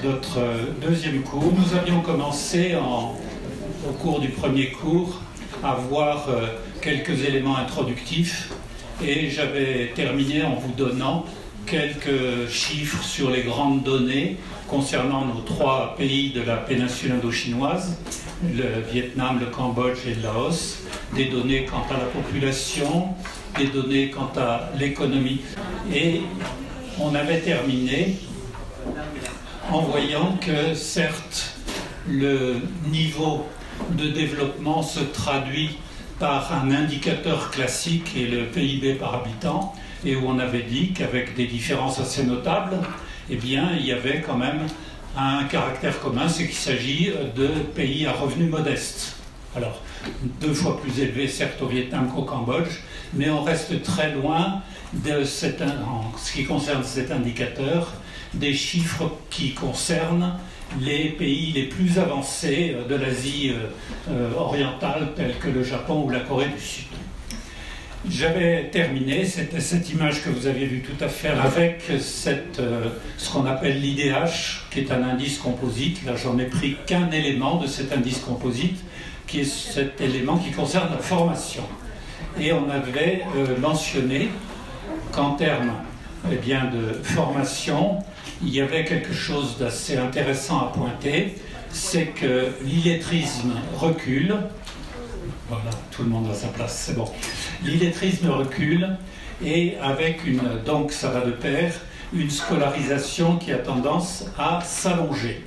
notre deuxième cours. Nous avions commencé au cours du premier cours à voir quelques éléments introductifs et j'avais terminé en vous donnant quelques chiffres sur les grandes données concernant nos trois pays de la péninsule indo-chinoise, le Vietnam, le Cambodge et le Laos, des données quant à la population, des données quant à l'économie. Et on avait terminé en voyant que certes le niveau de développement se traduit par un indicateur classique qui est le PIB par habitant, et où on avait dit qu'avec des différences assez notables, eh bien, il y avait quand même un caractère commun, c'est qu'il s'agit de pays à revenus modestes. Alors, 2 fois plus élevé certes au Vietnam qu'au Cambodge, mais on reste très loin de en ce qui concerne cet indicateur, des chiffres qui concernent les pays les plus avancés de l'Asie orientale, tels que le Japon ou la Corée du Sud. J'avais terminé, c'était cette image que vous aviez vue tout à fait avec ce qu'on appelle l'IDH, qui est un indice composite. Là, j'en ai pris qu'un élément de cet indice composite, qui est cet élément qui concerne la formation. Et on avait mentionné qu'en termes de formation, il y avait quelque chose d'assez intéressant à pointer, c'est que l'illettrisme recule. Voilà, tout le monde a sa place, c'est bon. L'illettrisme recule et avec donc ça va de pair, une scolarisation qui a tendance à s'allonger.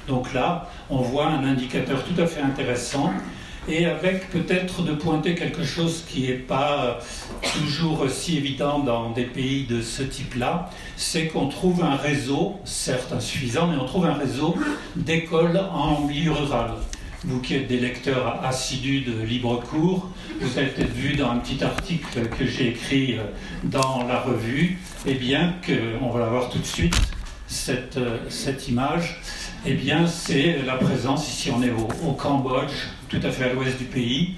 Donc là, on voit un indicateur tout à fait intéressant et avec peut-être de pointer quelque chose qui n'est pas toujours si évident dans des pays de ce type-là, c'est qu'on trouve un réseau, certes insuffisant, mais on trouve un réseau d'écoles en milieu rural. Vous qui êtes des lecteurs assidus de libre cours, vous avez peut-être vu dans un petit article que j'ai écrit dans la revue, eh bien, on va la voir tout de suite, cette image, eh bien, c'est la présence, ici on est au Cambodge, tout à fait à l'ouest du pays.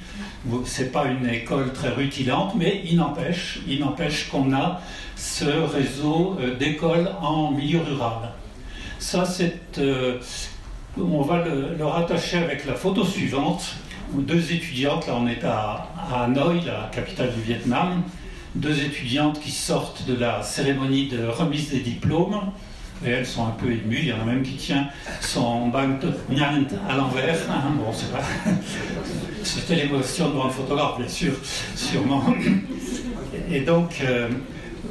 Ce n'est pas une école très rutilante, mais il n'empêche qu'on a ce réseau d'écoles en milieu rural. Ça, on va le rattacher avec la photo suivante, où 2 étudiantes, là on est à Hanoï, la capitale du Vietnam, 2 étudiantes qui sortent de la cérémonie de remise des diplômes, et elles sont un peu émues, il y en a même qui tient son Bang Tot Nhan à l'envers, bon c'est pas... C'était l'émotion devant le photographe bien sûr, sûrement. Et donc...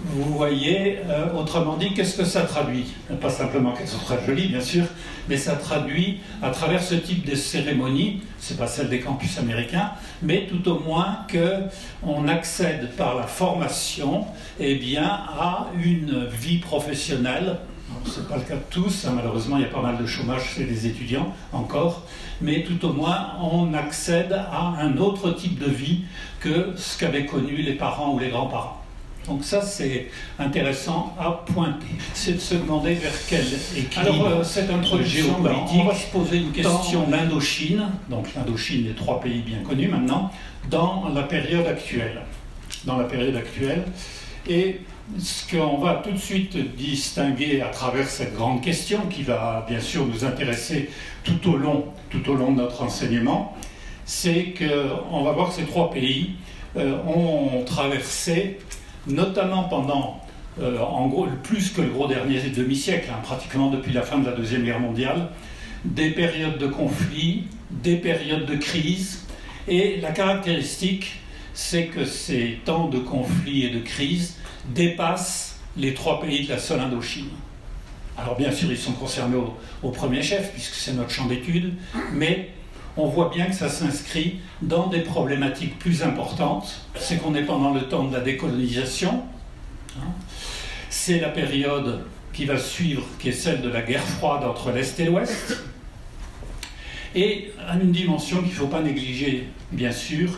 vous voyez, autrement dit, qu'est-ce que ça traduit? Pas simplement qu'elles sont très jolies, bien sûr, mais ça traduit, à travers ce type de cérémonie, c'est pas celle des campus américains, mais tout au moins qu'on accède par la formation à une vie professionnelle. Ce n'est pas le cas de tous, malheureusement il y a pas mal de chômage chez les étudiants encore, mais tout au moins on accède à un autre type de vie que ce qu'avaient connu les parents ou les grands-parents. Donc ça, c'est intéressant à pointer. C'est de se demander vers quel équilibre. Alors, cette introduction géopolitique, on va se poser une question. L'Indochine, donc l'Indochine, les 3 pays bien connus maintenant, dans la période actuelle. Et ce qu'on va tout de suite distinguer à travers cette grande question, qui va bien sûr nous intéresser tout au long de notre enseignement, c'est qu'on va voir que ces 3 pays ont traversé, notamment pendant, en gros, plus que le gros dernier demi-siècle, pratiquement depuis la fin de la Deuxième Guerre mondiale, des périodes de conflit, des périodes de crise. Et la caractéristique, c'est que ces temps de conflit et de crise dépassent les 3 pays de la seule Indochine. Alors bien sûr, ils sont concernés au premier chef, puisque c'est notre champ d'étude, mais on voit bien que ça s'inscrit dans des problématiques plus importantes. C'est qu'on est pendant le temps de la décolonisation. C'est la période qui va suivre, qui est celle de la guerre froide entre l'Est et l'Ouest. Et une dimension qu'il ne faut pas négliger, bien sûr,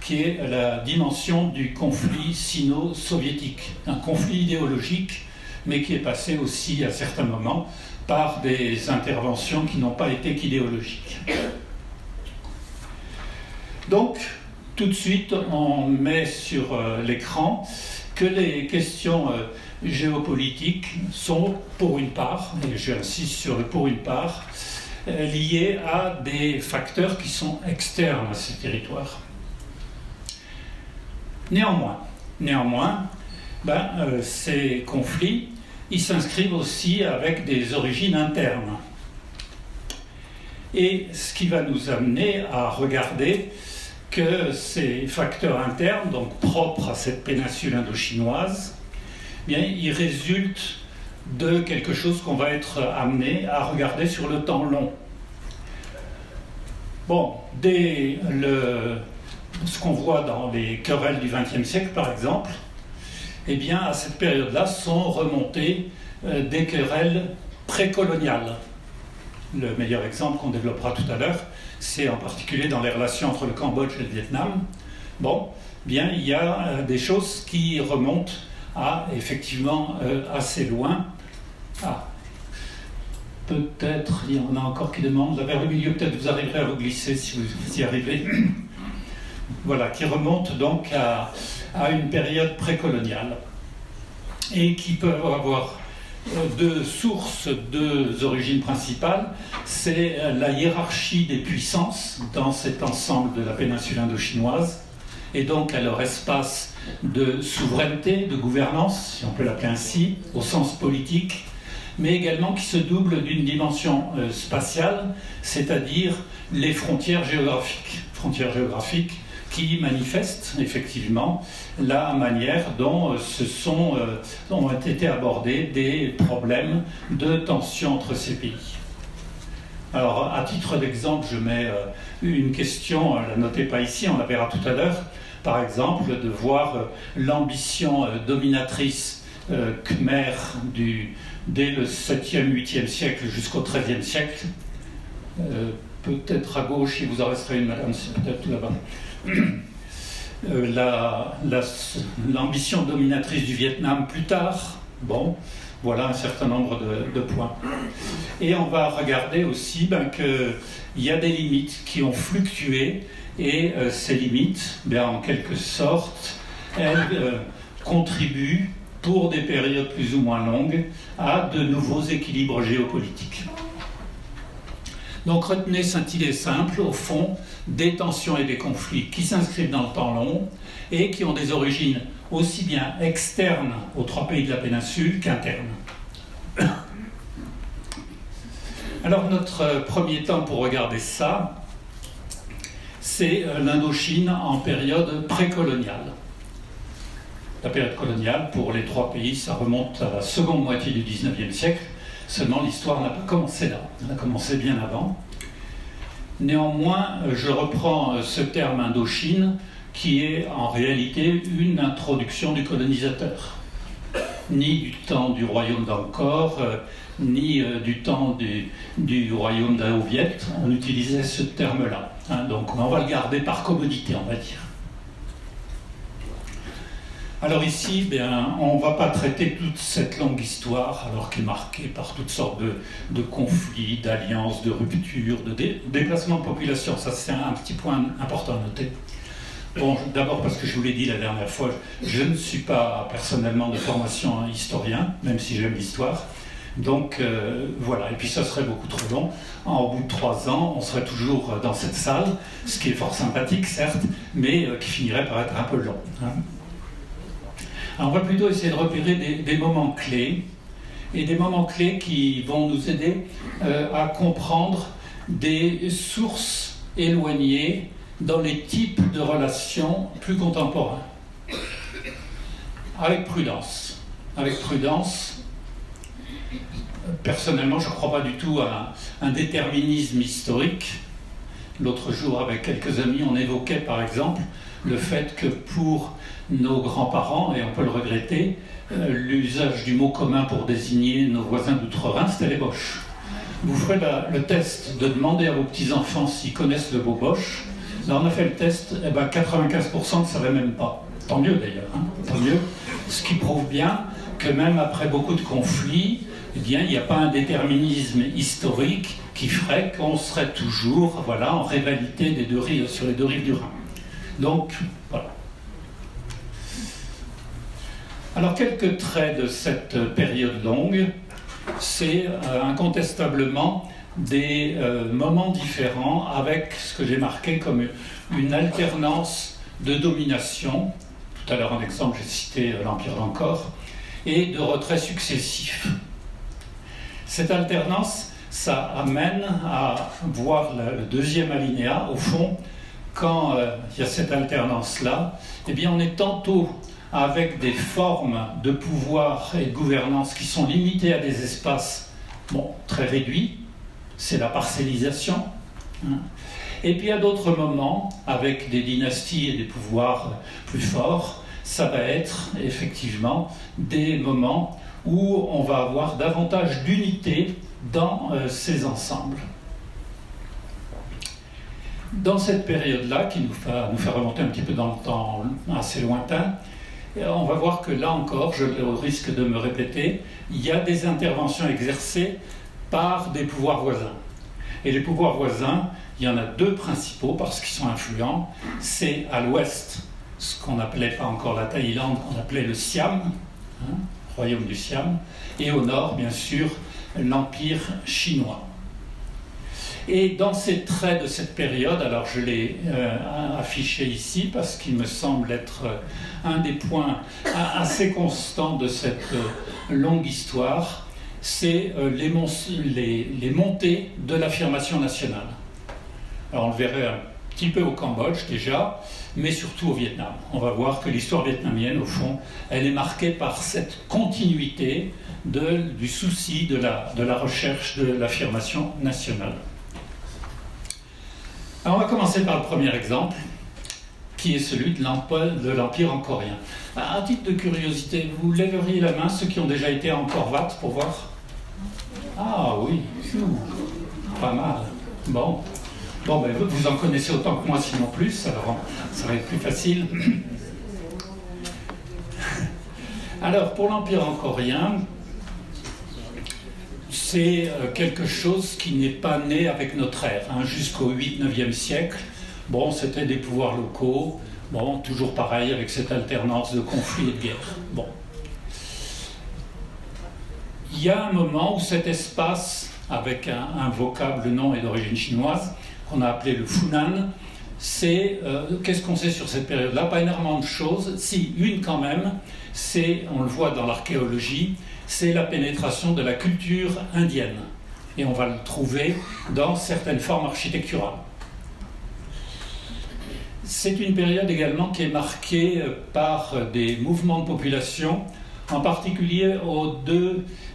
qui est la dimension du conflit sino-soviétique. Un conflit idéologique, mais qui est passé aussi à certains moments par des interventions qui n'ont pas été qu'idéologiques. Donc, tout de suite, on met sur l'écran que les questions géopolitiques sont pour une part, et j'insiste sur le pour une part, liés à des facteurs qui sont externes à ces territoires. Néanmoins, ces conflits, ils s'inscrivent aussi avec des origines internes. Et ce qui va nous amener à regarder que ces facteurs internes, donc propres à cette péninsule indochinoise, bien, ils résultent de quelque chose qu'on va être amené à regarder sur le temps long. Bon, dès ce qu'on voit dans les querelles du XXe siècle, par exemple, eh bien, à cette période-là sont remontées des querelles précoloniales. Le meilleur exemple qu'on développera tout à l'heure, c'est en particulier dans les relations entre le Cambodge et le Vietnam. Bon, bien, il y a des choses qui remontent à, effectivement, assez loin. Ah, peut-être, il y en a encore qui demandent, vers le milieu, peut-être vous arriverez à vous glisser si vous y arrivez. Voilà, qui remontent donc à une période précoloniale et qui peuvent avoir deux sources, deux origines principales. C'est la hiérarchie des puissances dans cet ensemble de la péninsule indochinoise et donc à leur espace de souveraineté, de gouvernance, si on peut l'appeler ainsi, au sens politique, mais également qui se double d'une dimension spatiale, c'est-à-dire les frontières géographiques qui manifestent effectivement la manière dont ont été abordés des problèmes de tension entre ces pays. Alors, à titre d'exemple, je mets une question, la notez pas ici, on la verra tout à l'heure, par exemple, de voir l'ambition dominatrice khmer dès le 7e, 8e siècle jusqu'au 13e siècle. Peut-être à gauche, il vous en resterait une, madame, c'est peut-être là-bas. L'ambition dominatrice du Vietnam plus tard, bon, voilà un certain nombre de points. Et on va regarder aussi qu'il y a des limites qui ont fluctué et ces limites, en quelque sorte, elles contribuent pour des périodes plus ou moins longues à de nouveaux équilibres géopolitiques. Donc retenez cette idée simple, au fond, des tensions et des conflits qui s'inscrivent dans le temps long et qui ont des origines aussi bien externes aux trois pays de la péninsule qu'internes. Alors notre premier temps pour regarder ça, c'est l'Indochine en période précoloniale. La période coloniale, pour les trois pays, ça remonte à la seconde moitié du XIXe siècle. Seulement, l'histoire n'a pas commencé là, elle a commencé bien avant. Néanmoins, je reprends ce terme Indochine, qui est en réalité une introduction du colonisateur. Ni du temps du royaume d'Angkor, ni du temps du royaume d'Ao-Viet, on utilisait ce terme-là. Donc on va le garder par commodité, on va dire. Alors ici, on ne va pas traiter toute cette longue histoire, alors qui est marquée par toutes sortes de conflits, d'alliances, de ruptures, de déplacements de population. Ça, c'est un petit point important à noter. Bon, d'abord parce que je vous l'ai dit la dernière fois, je ne suis pas personnellement de formation historien, même si j'aime l'histoire. Donc voilà, et puis ça serait beaucoup trop long. Au bout de 3 ans, on serait toujours dans cette salle, ce qui est fort sympathique, certes, mais qui finirait par être un peu long. Alors on va plutôt essayer de repérer des moments clés, et des moments clés qui vont nous aider à comprendre des sources éloignées dans les types de relations plus contemporains. Avec prudence. Avec prudence. Personnellement, je ne crois pas du tout à un déterminisme historique. L'autre jour, avec quelques amis, on évoquait par exemple le fait que pour nos grands-parents, et on peut le regretter, l'usage du mot commun pour désigner nos voisins d'outre-Rhin, c'était les Boches. Vous ferez le test de demander à vos petits-enfants s'ils connaissent le mot Boche. Là, on a fait le test, 95% ne savaient même pas. Tant mieux d'ailleurs, tant mieux. Ce qui prouve bien que même après beaucoup de conflits, il n'y a pas un déterminisme historique qui ferait qu'on serait toujours en rivalité sur les deux rives du Rhin. Donc, voilà. Alors, quelques traits de cette période longue, c'est incontestablement des moments différents avec ce que j'ai marqué comme une alternance de domination. Tout à l'heure, en exemple, j'ai cité l'Empire d'Angkor, et de retraits successifs. Cette alternance, ça amène à voir le deuxième alinéa. Au fond, quand il y a cette alternance-là, eh bien, on est tantôt avec des formes de pouvoir et de gouvernance qui sont limitées à des espaces très réduits, c'est la parcellisation. Et puis à d'autres moments, avec des dynasties et des pouvoirs plus forts, ça va être effectivement des moments où on va avoir davantage d'unité dans ces ensembles. Dans cette période-là, qui nous fait remonter un petit peu dans le temps assez lointain, on va voir que là encore, je risque de me répéter, il y a des interventions exercées par des pouvoirs voisins. Et les pouvoirs voisins, il y en a deux principaux parce qu'ils sont influents. C'est à l'ouest, ce qu'on n'appelait pas encore la Thaïlande, qu'on appelait le Siam, royaume du Siam, et au nord, bien sûr, l'Empire chinois. Et dans ces traits de cette période, alors je l'ai affiché ici parce qu'il me semble être un des points assez constants de cette longue histoire, c'est les montées de l'affirmation nationale. Alors on le verrait un petit peu au Cambodge déjà, mais surtout au Vietnam. On va voir que l'histoire vietnamienne, au fond, elle est marquée par cette continuité du souci de la recherche de l'affirmation nationale. Alors on va commencer par le premier exemple, qui est celui de l'Empire angkorien. À titre de curiosité, vous lèveriez la main ceux qui ont déjà été à Angkor Wat pour voir? Ah oui, pas mal. Bon, ben, vous en connaissez autant que moi, sinon plus, alors ça va être plus facile. Alors, pour l'Empire angkorien, c'est quelque chose qui n'est pas né avec notre ère. Jusqu'au 8-9e siècle, c'était des pouvoirs locaux, toujours pareil, avec cette alternance de conflits et de guerres. Il y a un moment où cet espace, avec un vocable, le nom est d'origine chinoise, qu'on a appelé le Funan, qu'est-ce qu'on sait sur cette période-là? Pas énormément de choses. Si, une quand même, on le voit dans l'archéologie, c'est la pénétration de la culture indienne. Et on va le trouver dans certaines formes architecturales. C'est une période également qui est marquée par des mouvements de population, en particulier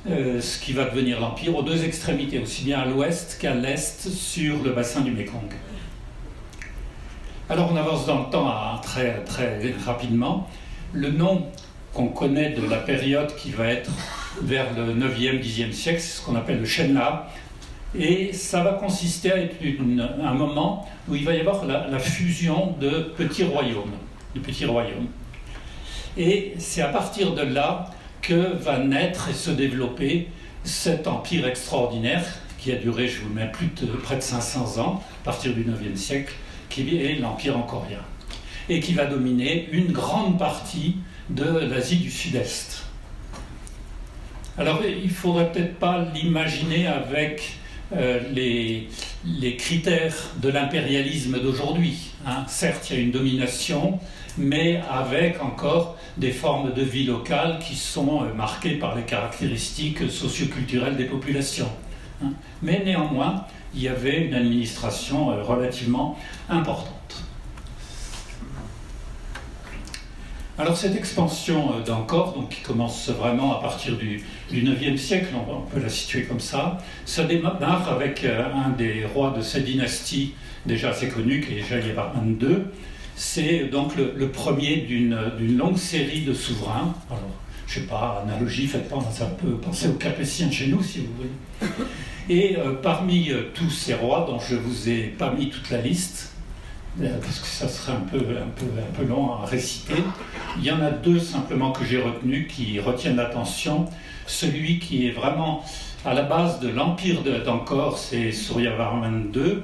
ce qui va devenir l'Empire, aux deux extrémités, aussi bien à l'ouest qu'à l'est sur le bassin du Mékong. Alors on avance dans le temps très, très rapidement. Le nom qu'on connaît de la période qui va être vers le 9e, 10e siècle, c'est ce qu'on appelle le Shenla. Et ça va consister à être un moment où il va y avoir la fusion de petits royaumes. Et c'est à partir de là que va naître et se développer cet empire extraordinaire qui a duré, je vous le mets, près de 500 ans, à partir du 9e siècle, qui est l'Empire angkorien. Et qui va dominer une grande partie de l'Asie du Sud-Est. Alors, il ne faudrait peut-être pas l'imaginer avec les critères de l'impérialisme d'aujourd'hui. Certes, il y a une domination, mais avec encore des formes de vie locale qui sont marquées par les caractéristiques socioculturelles des populations. Mais néanmoins, il y avait une administration relativement importante. Alors cette expansion d'Angkor, qui commence vraiment à partir du 9e siècle, on peut la situer comme ça démarre avec un des rois de cette dynastie déjà assez connu, qui est Jayavarman II. C'est donc le premier d'une longue série de souverains. Alors, je ne sais pas, analogie, ça peut penser aux Capétiens de chez nous, si vous voulez. Et parmi tous ces rois, dont je ne vous ai pas mis toute la liste, parce que ça serait un peu long à réciter, il y en a deux simplement que j'ai retenus qui retiennent l'attention. Celui qui est vraiment à la base de l'empire d'Angkor, c'est Suryavarman II,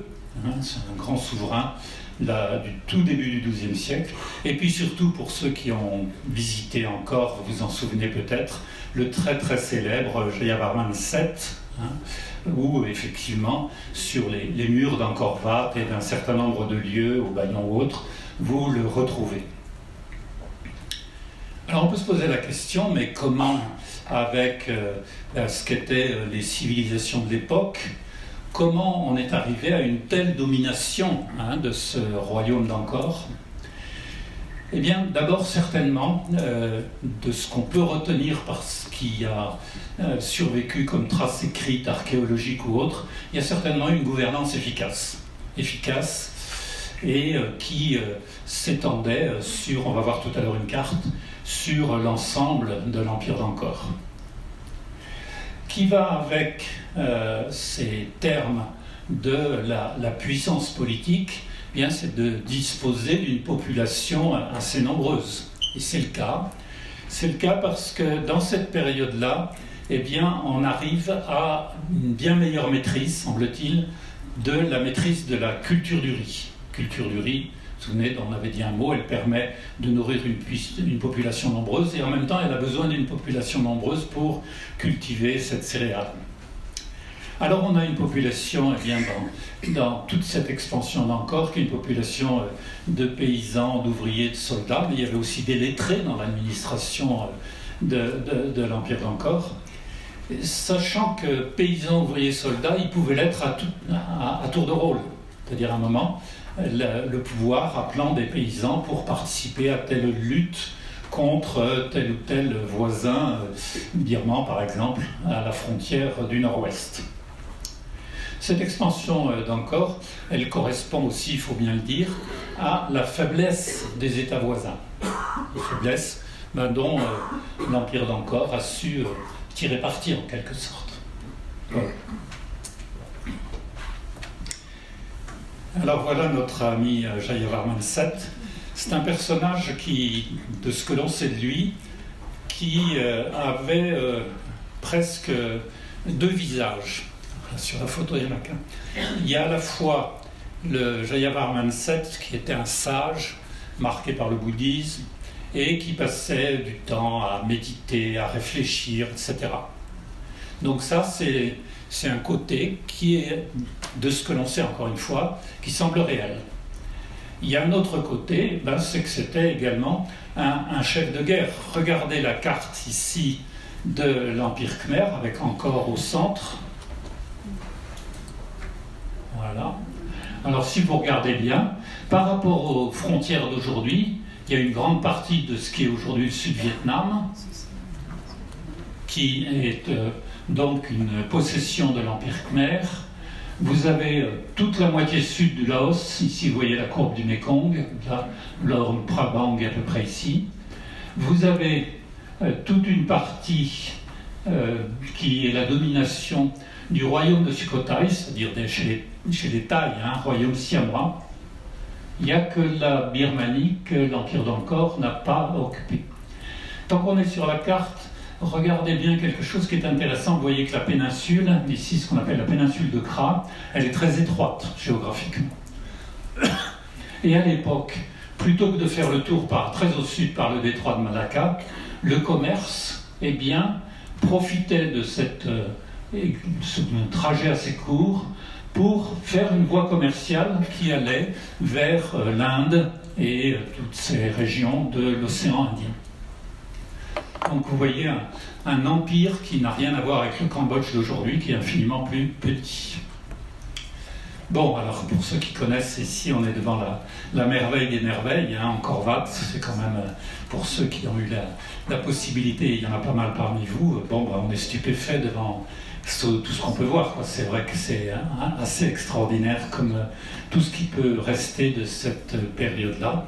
C'est un grand souverain là, du tout début du XIIe siècle. Et puis surtout, pour ceux qui ont visité encore, vous vous en souvenez peut-être, le très très célèbre Jayavarman VII, où effectivement, sur les murs d'Angkor Wat et d'un certain nombre de lieux, au Bayon ou autres, vous le retrouvez. Alors on peut se poser la question, mais comment, avec ce qu'étaient les civilisations de l'époque, comment on est arrivé à une telle domination de ce royaume d'Angkor? Eh bien, d'abord, certainement, de ce qu'on peut retenir par ce qui a survécu comme traces écrites, archéologiques ou autres, il y a certainement une gouvernance efficace et qui s'étendait sur, on va voir tout à l'heure une carte, sur l'ensemble de l'Empire d'Angkor. Qui va avec ces termes de la puissance politique, eh bien, c'est de disposer d'une population assez nombreuse. Et c'est le cas. C'est le cas parce que dans cette période-là, eh bien, on arrive à une bien meilleure maîtrise, semble-t-il, de la maîtrise de la culture du riz. Culture du riz, vous vous souvenez, on avait dit un mot, elle permet de nourrir une population nombreuse et en même temps, elle a besoin d'une population nombreuse pour cultiver cette céréale. Alors on a une population, eh bien, dans toute cette expansion d'Angkor, qui est une population de paysans, d'ouvriers, de soldats, mais il y avait aussi des lettrés dans l'administration de l'Empire d'Angkor, sachant que paysans, ouvriers, soldats, ils pouvaient l'être à tour de rôle, c'est-à-dire à un moment, le pouvoir appelant des paysans pour participer à telle lutte contre tel ou tel voisin birman, par exemple, à la frontière du Nord-Ouest. Cette expansion d'Angkor, elle correspond aussi, il faut bien le dire, à la faiblesse des États voisins. La faiblesse dont l'Empire d'Angkor a su tirer parti en quelque sorte. Voilà. Alors voilà notre ami Jayavarman VII. C'est un personnage qui, de ce que l'on sait de lui, qui avait presque deux visages. Sur la photo, il y en a qu'un. Il y a à la fois le Jayavarman VII, qui était un sage, marqué par le bouddhisme, et qui passait du temps à méditer, à réfléchir, etc. Donc ça, c'est un côté qui est, de ce que l'on sait encore une fois, qui semble réel. Il y a un autre côté, c'est que c'était également un chef de guerre. Regardez la carte ici de l'Empire Khmer, avec Angkor au centre. Voilà. Alors si vous regardez bien, par rapport aux frontières d'aujourd'hui, il y a une grande partie de ce qui est aujourd'hui le Sud-Vietnam, qui est donc une possession de l'Empire Khmer. Vous avez toute la moitié sud du Laos, ici vous voyez la courbe du Mekong, là, le Prabang est à peu près ici. Vous avez toute une partie qui est la domination du royaume de Sukhothai, c'est-à-dire chez les Thaïs, royaume siamois. Il n'y a que la Birmanie que l'Empire d'Angkor n'a pas occupée. Tant qu'on est sur la carte, regardez bien quelque chose qui est intéressant. Vous voyez que la péninsule, ici ce qu'on appelle la péninsule de Kra, elle est très étroite géographiquement. Et à l'époque, plutôt que de faire le tour très au sud par le détroit de Malacca, le commerce, eh bien, profitait de ce trajet assez court pour faire une voie commerciale qui allait vers l'Inde et toutes ces régions de l'océan Indien. Donc vous voyez un empire qui n'a rien à voir avec le Cambodge d'aujourd'hui, qui est infiniment plus petit. Bon, alors pour ceux qui connaissent, ici on est devant la merveille des merveilles, Angkor Wat, c'est quand même, pour ceux qui ont eu la possibilité, il y en a pas mal parmi vous, on est stupéfait devant tout ce qu'on peut voir. C'est vrai que c'est assez extraordinaire comme tout ce qui peut rester de cette période-là,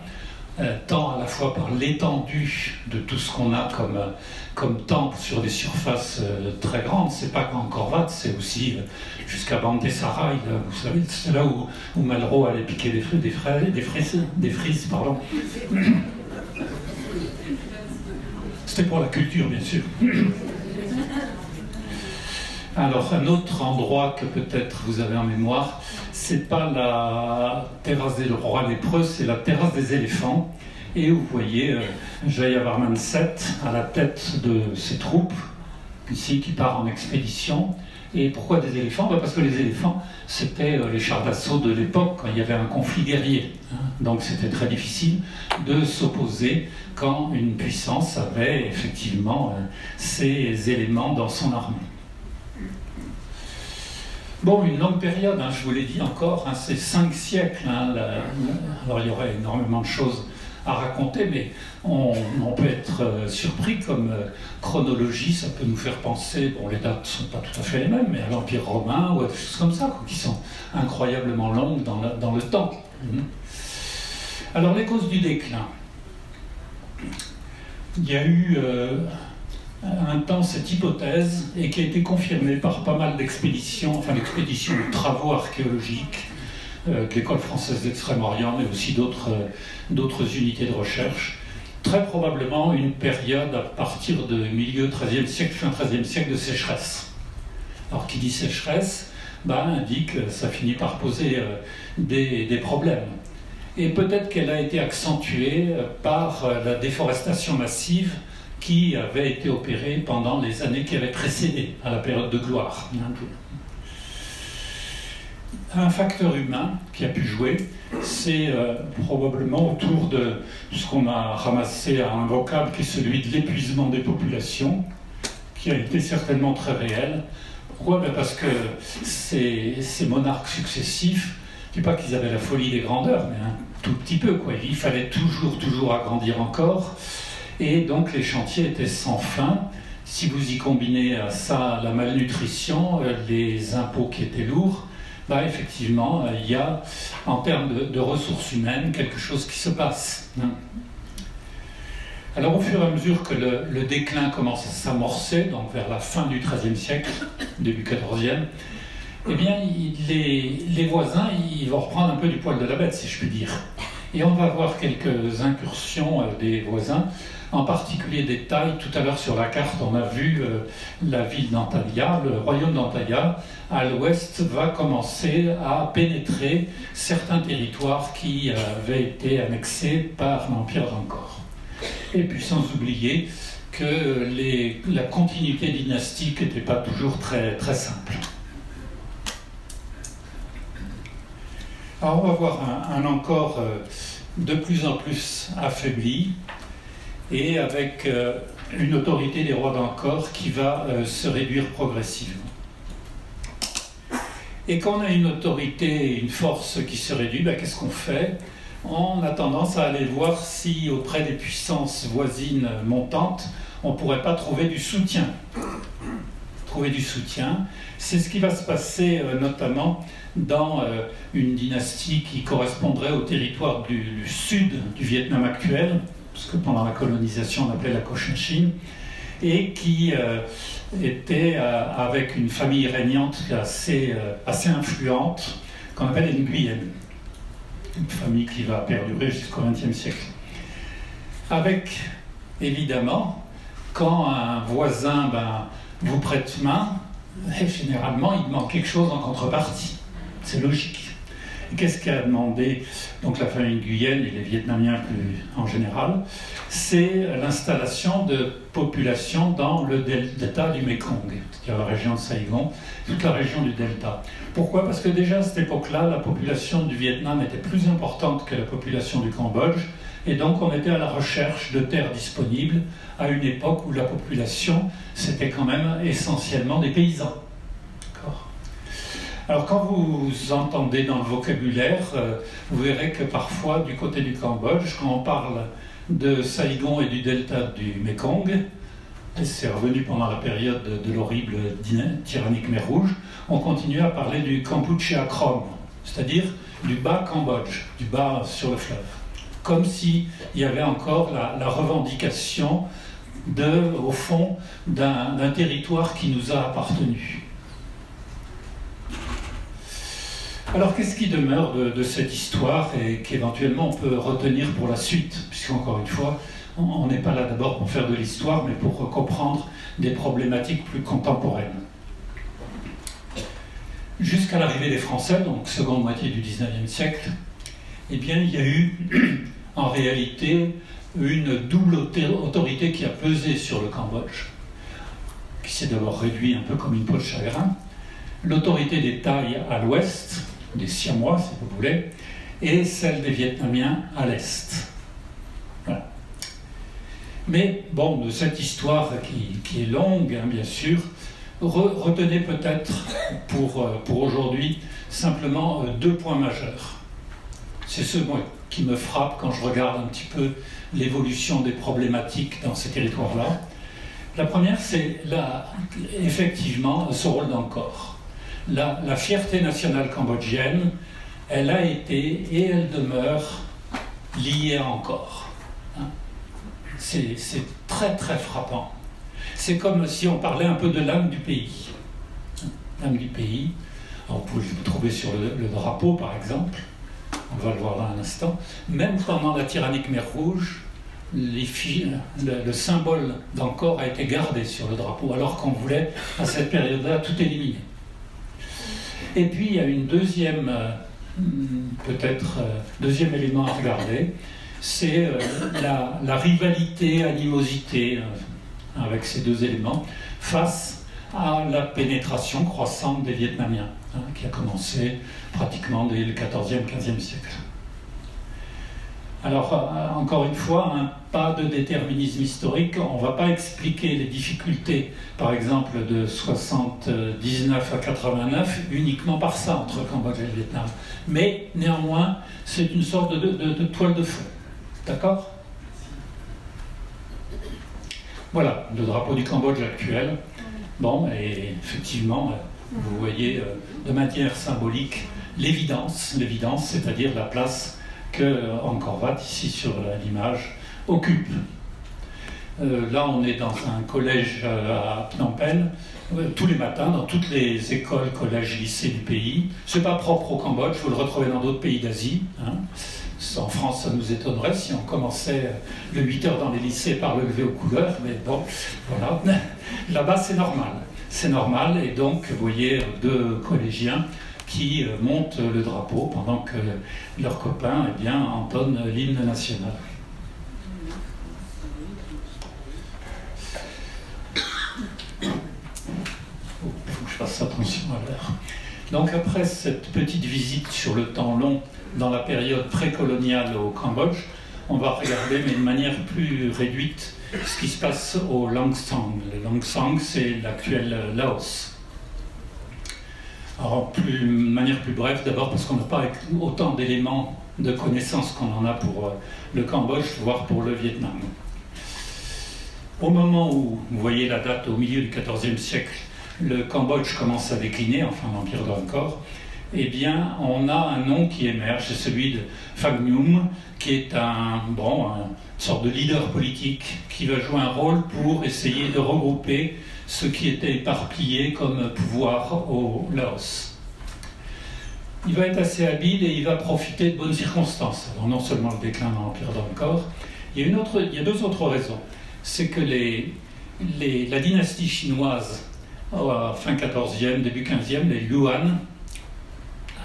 tant à la fois par l'étendue de tout ce qu'on a comme temple sur des surfaces très grandes. C'est pas qu'Angkor Wat, c'est aussi jusqu'à Bangkok Sarai, vous savez, c'est là où Malraux allait piquer des frises, pardon. C'était pour la culture, bien sûr. Alors, un autre endroit que peut-être vous avez en mémoire, c'est pas la terrasse des rois lépreux, c'est la terrasse des éléphants. Et vous voyez Jayavarman VII à la tête de ses troupes, ici, qui part en expédition. Et pourquoi des éléphants? Parce que les éléphants, c'était les chars d'assaut de l'époque, quand il y avait un conflit guerrier. Donc c'était très difficile de s'opposer quand une puissance avait effectivement ces éléments dans son armée. Bon, une longue période, je vous l'ai dit encore, c'est 5 siècles. Alors il y aurait énormément de choses à raconter, mais on peut être surpris comme chronologie, ça peut nous faire penser, bon, les dates ne sont pas tout à fait les mêmes, mais à l'Empire romain ou à des choses comme ça, qui sont incroyablement longues dans le temps. Alors les causes du déclin. Il y a eu un temps cette hypothèse, et qui a été confirmée par pas mal d'expéditions, de travaux archéologiques, de l'École française d'Extrême-Orient, mais aussi d'autres unités de recherche. Très probablement une période à partir de milieu XIIIe siècle, fin XIIIe siècle de sécheresse. Alors qui dit sécheresse, indique que ça finit par poser des problèmes. Et peut-être qu'elle a été accentuée par la déforestation massive qui avait été opérée pendant les années qui avaient précédé à la période de gloire. Un facteur humain qui a pu jouer, c'est probablement autour de ce qu'on a ramassé à un vocable qui est celui de l'épuisement des populations, qui a été certainement très réel. Pourquoi ? Parce que ces monarques successifs, je ne dis pas qu'ils avaient la folie des grandeurs, mais un tout petit peu, quoi. Il fallait toujours agrandir encore, et donc les chantiers étaient sans fin. Si vous y combinez à ça la malnutrition, les impôts qui étaient lourds, effectivement, il y a, en termes de ressources humaines, quelque chose qui se passe. Alors, au fur et à mesure que le déclin commence à s'amorcer, donc vers la fin du XIIIe siècle, début XIVe, eh bien, les voisins, ils vont reprendre un peu du poil de la bête, si je puis dire. Et on va voir quelques incursions des voisins, en particulier des tailles. Tout à l'heure sur la carte, on a vu la ville d'Antalya, le royaume d'Antalya, à l'ouest, va commencer à pénétrer certains territoires qui avaient été annexés par l'Empire d'Angkor. Et puis sans oublier que la continuité dynastique n'était pas toujours très, très simple. Alors on va voir un Angkor de plus en plus affaibli, et avec une autorité des rois d'Angkor qui va se réduire progressivement. Et quand on a une autorité, une force qui se réduit, qu'est-ce qu'on fait ? On a tendance à aller voir si auprès des puissances voisines montantes, on ne pourrait pas trouver du soutien. C'est ce qui va se passer notamment dans une dynastie qui correspondrait au territoire du sud du Vietnam actuel, parce que pendant la colonisation on appelait la Cochinchine, et qui était avec une famille régnante assez influente, qu'on appelle les Nguyen, une famille qui va perdurer jusqu'au XXe siècle. Avec, évidemment, quand un voisin vous prête main, généralement il demande quelque chose en contrepartie. C'est logique. Et qu'est-ce qu'a demandé donc la famille Nguyen et les Vietnamiens plus en général? C'est l'installation de populations dans le delta du Mekong, c'est-à-dire la région de Saigon, toute la région du delta. Pourquoi ? Parce que déjà à cette époque-là, la population du Vietnam était plus importante que la population du Cambodge, et donc on était à la recherche de terres disponibles à une époque où la population, c'était quand même essentiellement des paysans. Alors quand vous entendez dans le vocabulaire, vous verrez que parfois du côté du Cambodge, quand on parle de Saigon et du delta du Mekong, et c'est revenu pendant la période de l'horrible tyrannie Khmer Rouge, on continue à parler du Kampuchea Krom, c'est-à-dire du bas Cambodge, du bas sur le fleuve. Comme s'il y avait encore la revendication au fond d'un territoire qui nous a appartenu. Alors, qu'est-ce qui demeure de cette histoire et qu'éventuellement on peut retenir pour la suite, puisqu'encore une fois, on n'est pas là d'abord pour faire de l'histoire, mais pour comprendre des problématiques plus contemporaines. jusqu'à l'arrivée des Français, donc seconde moitié du XIXe siècle, eh bien, il y a eu en réalité une double autorité qui a pesé sur le Cambodge, qui s'est d'abord réduite un peu comme une peau de chagrin. L'autorité des Thaïs à l'ouest, des Siamois si vous voulez, et celle des Vietnamiens à l'est. Voilà. Mais bon, de cette histoire qui est longue, hein, bien sûr, retenez peut-être pour aujourd'hui simplement deux points majeurs. C'est ce qui me frappe quand je regarde un petit peu l'évolution des problématiques dans ces territoires-là. La première, c'est effectivement ce rôle d'Angkor. La fierté nationale cambodgienne, elle a été et elle demeure liée à Angkor. Hein. C'est très très frappant. C'est comme si on parlait un peu de l'âme du pays. L'âme du pays. Alors, vous pouvez le trouver sur le drapeau, par exemple. On va le voir dans un instant. Même pendant la tyrannie Khmer Rouge, le symbole d'Angkor a été gardé sur le drapeau, alors qu'on voulait, à cette période-là, tout éliminer. Et puis, il y a une deuxième, deuxième élément à regarder, c'est la rivalité, animosité avec ces deux éléments face à la pénétration croissante des Vietnamiens, hein, qui a commencé pratiquement dès le XIVe, XVe siècle. Alors, encore une fois, hein, pas de déterminisme historique. On ne va pas expliquer les difficultés, par exemple, de 79 à 89 uniquement par ça, entre le Cambodge et le Vietnam. Mais, néanmoins, c'est une sorte de toile de fond. D'accord ? Voilà, le drapeau du Cambodge actuel. Bon, et effectivement, vous voyez de manière symbolique l'évidence, c'est-à-dire la place que Angkor Wat, ici sur l'image, occupe. Là, on est dans un collège à Phnom Penh, tous les matins, dans toutes les écoles, collèges, lycées du pays. Ce n'est pas propre au Cambodge, vous le retrouvez dans d'autres pays d'Asie. Hein. En France, ça nous étonnerait si on commençait le 8h dans les lycées par le lever aux couleurs, mais bon, voilà. Là-bas, c'est normal. C'est normal, et donc, vous voyez deux collégiens qui montent le drapeau pendant que leurs copains eh bien, entonnent l'hymne national. Il faut que je fasse attention à l'heure. Donc après cette petite visite sur le temps long dans la période précoloniale au Cambodge, on va regarder, mais de manière plus réduite, ce qui se passe au Lang Sang. Le Lang Sang, c'est l'actuel Laos. Alors, de manière plus brève, d'abord parce qu'on n'a pas autant d'éléments de connaissances qu'on en a pour le Cambodge, voire pour le Vietnam. Au moment où, vous voyez la date au milieu du XIVe siècle, le Cambodge commence à décliner, enfin l'Empire d'Angkor, eh bien, on a un nom qui émerge, c'est celui de Phang Nhum, qui est une sorte de leader politique qui va jouer un rôle pour essayer de regrouper ce qui était éparpillé comme pouvoir au Laos. Il va être assez habile et il va profiter de bonnes circonstances. Alors non seulement le déclin de l'Empire d'Angkor, il y a deux autres raisons. C'est que la dynastie chinoise, fin 14e, début 15e, les Yuan,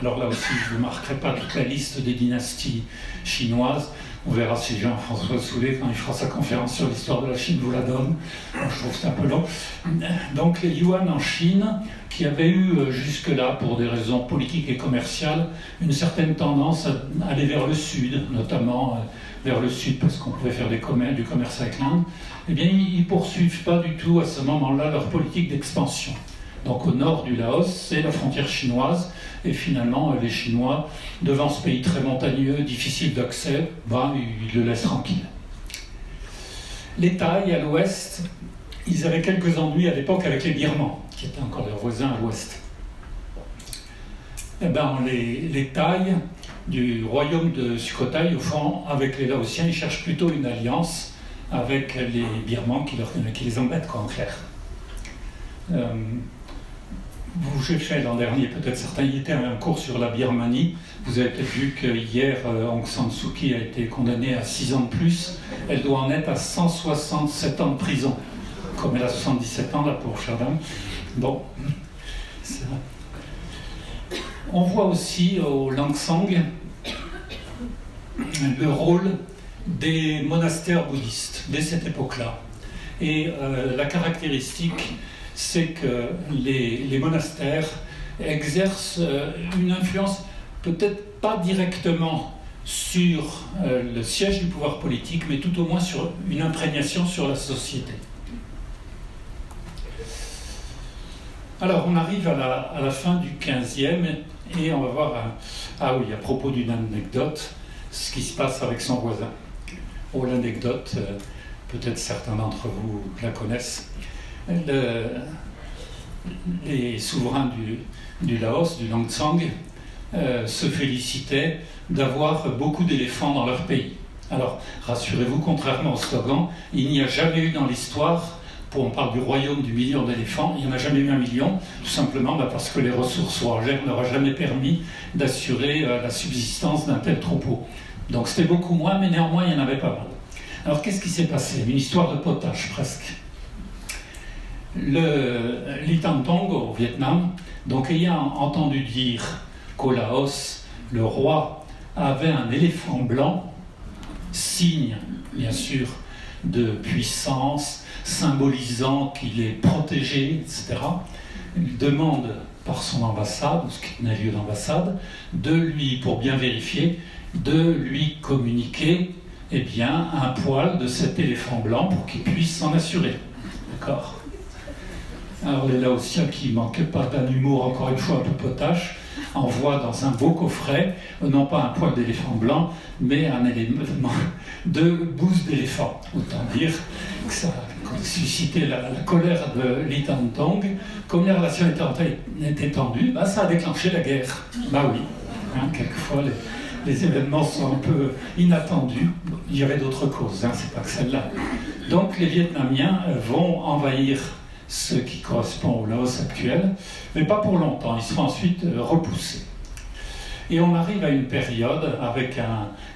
alors là aussi je ne vous marquerai pas toute la liste des dynasties chinoises, on verra si Jean-François Soulet, quand il fera sa conférence sur l'histoire de la Chine, vous la donne. Bon, je trouve que c'est un peu long. Donc les Yuan en Chine, qui avaient eu jusque-là, pour des raisons politiques et commerciales, une certaine tendance à aller vers le sud, notamment vers le sud parce qu'on pouvait faire du commerce avec l'Inde, eh bien ils ne poursuivent pas du tout à ce moment-là leur politique d'expansion. Donc au nord du Laos, c'est la frontière chinoise, et finalement les Chinois, devant ce pays très montagneux, difficile d'accès, ils le laissent tranquille. Les Thaïs, à l'ouest, ils avaient quelques ennuis à l'époque avec les Birmans, qui étaient encore leurs voisins à l'ouest. Eh bien, les Thaïs du royaume de Sukhothai, au fond, avec les Laotiens, ils cherchent plutôt une alliance avec les Birmans qui les embêtent, quoi, en clair. J'ai fait l'an dernier, peut-être certains y étaient, un cours sur la Birmanie. Vous avez peut-être vu qu'hier, Aung San Suu Kyi a été condamnée à 6 ans de plus. Elle doit en être à 167 ans de prison. Comme elle a 77 ans, la pauvre chère dame. Bon, c'est vrai. On voit aussi au Langsang le rôle des monastères bouddhistes dès cette époque-là. Et la caractéristique, c'est que les monastères exercent une influence peut-être pas directement sur le siège du pouvoir politique, mais tout au moins sur une imprégnation sur la société. Alors on arrive à la fin du XVe et on va voir, ah oui, à propos d'une anecdote, ce qui se passe avec son voisin. Oh, l'anecdote, peut-être certains d'entre vous la connaissent. Les souverains du Laos, du Langsang, se félicitaient d'avoir beaucoup d'éléphants dans leur pays. Alors, rassurez-vous, contrairement au slogan, il n'y a jamais eu dans l'histoire, on parle du royaume du million d'éléphants, il n'y en a jamais eu 1 million, tout simplement parce que les ressources fourragères n'auraient jamais permis d'assurer la subsistance d'un tel troupeau. Donc c'était beaucoup moins, mais néanmoins il y en avait pas mal. Alors qu'est-ce qui s'est passé? Une histoire de potage presque. L'Itantong au Vietnam, donc ayant entendu dire qu'au Laos, le roi avait un éléphant blanc, signe bien sûr de puissance, symbolisant qu'il est protégé, etc., il demande par son ambassade, ce qui tenait lieu d'ambassade, de lui, pour bien vérifier, de lui communiquer eh bien, un poil de cet éléphant blanc pour qu'il puisse s'en assurer. D'accord? Alors les Laotiens, qui ne manquaient pas d'un humour, encore une fois un peu potache, envoient dans un beau coffret, non pas un poil d'éléphant blanc, mais un élément de bouse d'éléphant. Autant dire que ça a suscité la colère de l'Itantong. Comme les relations étaient tendues, ça a déclenché la guerre. Bah oui, quelquefois les événements sont un peu inattendus. Il y avait d'autres causes, c'est pas que celle-là. Donc les Vietnamiens vont envahir ce qui correspond au Laos actuel, mais pas pour longtemps, ils seront ensuite repoussés. Et on arrive à une période avec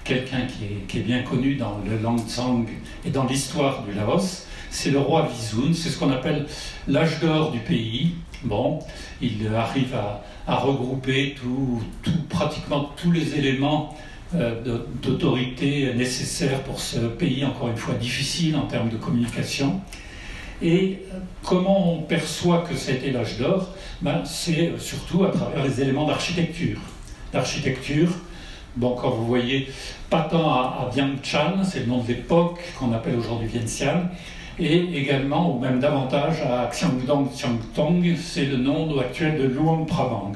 quelqu'un qui est bien connu dans le Langsang et dans l'histoire du Laos, c'est le roi Vizun, c'est ce qu'on appelle l'âge d'or du pays. Bon, il arrive à regrouper pratiquement tous les éléments d'autorité nécessaires pour ce pays, encore une fois difficile en termes de communication. Et comment on perçoit que c'était l'âge d'or? C'est surtout à travers les éléments d'architecture. Bon, quand vous voyez, pas tant à Vientiane, c'est le nom de l'époque qu'on appelle aujourd'hui Vientiane, et également, ou même davantage, à Xiangdong, c'est le nom actuel de Luang Prabang.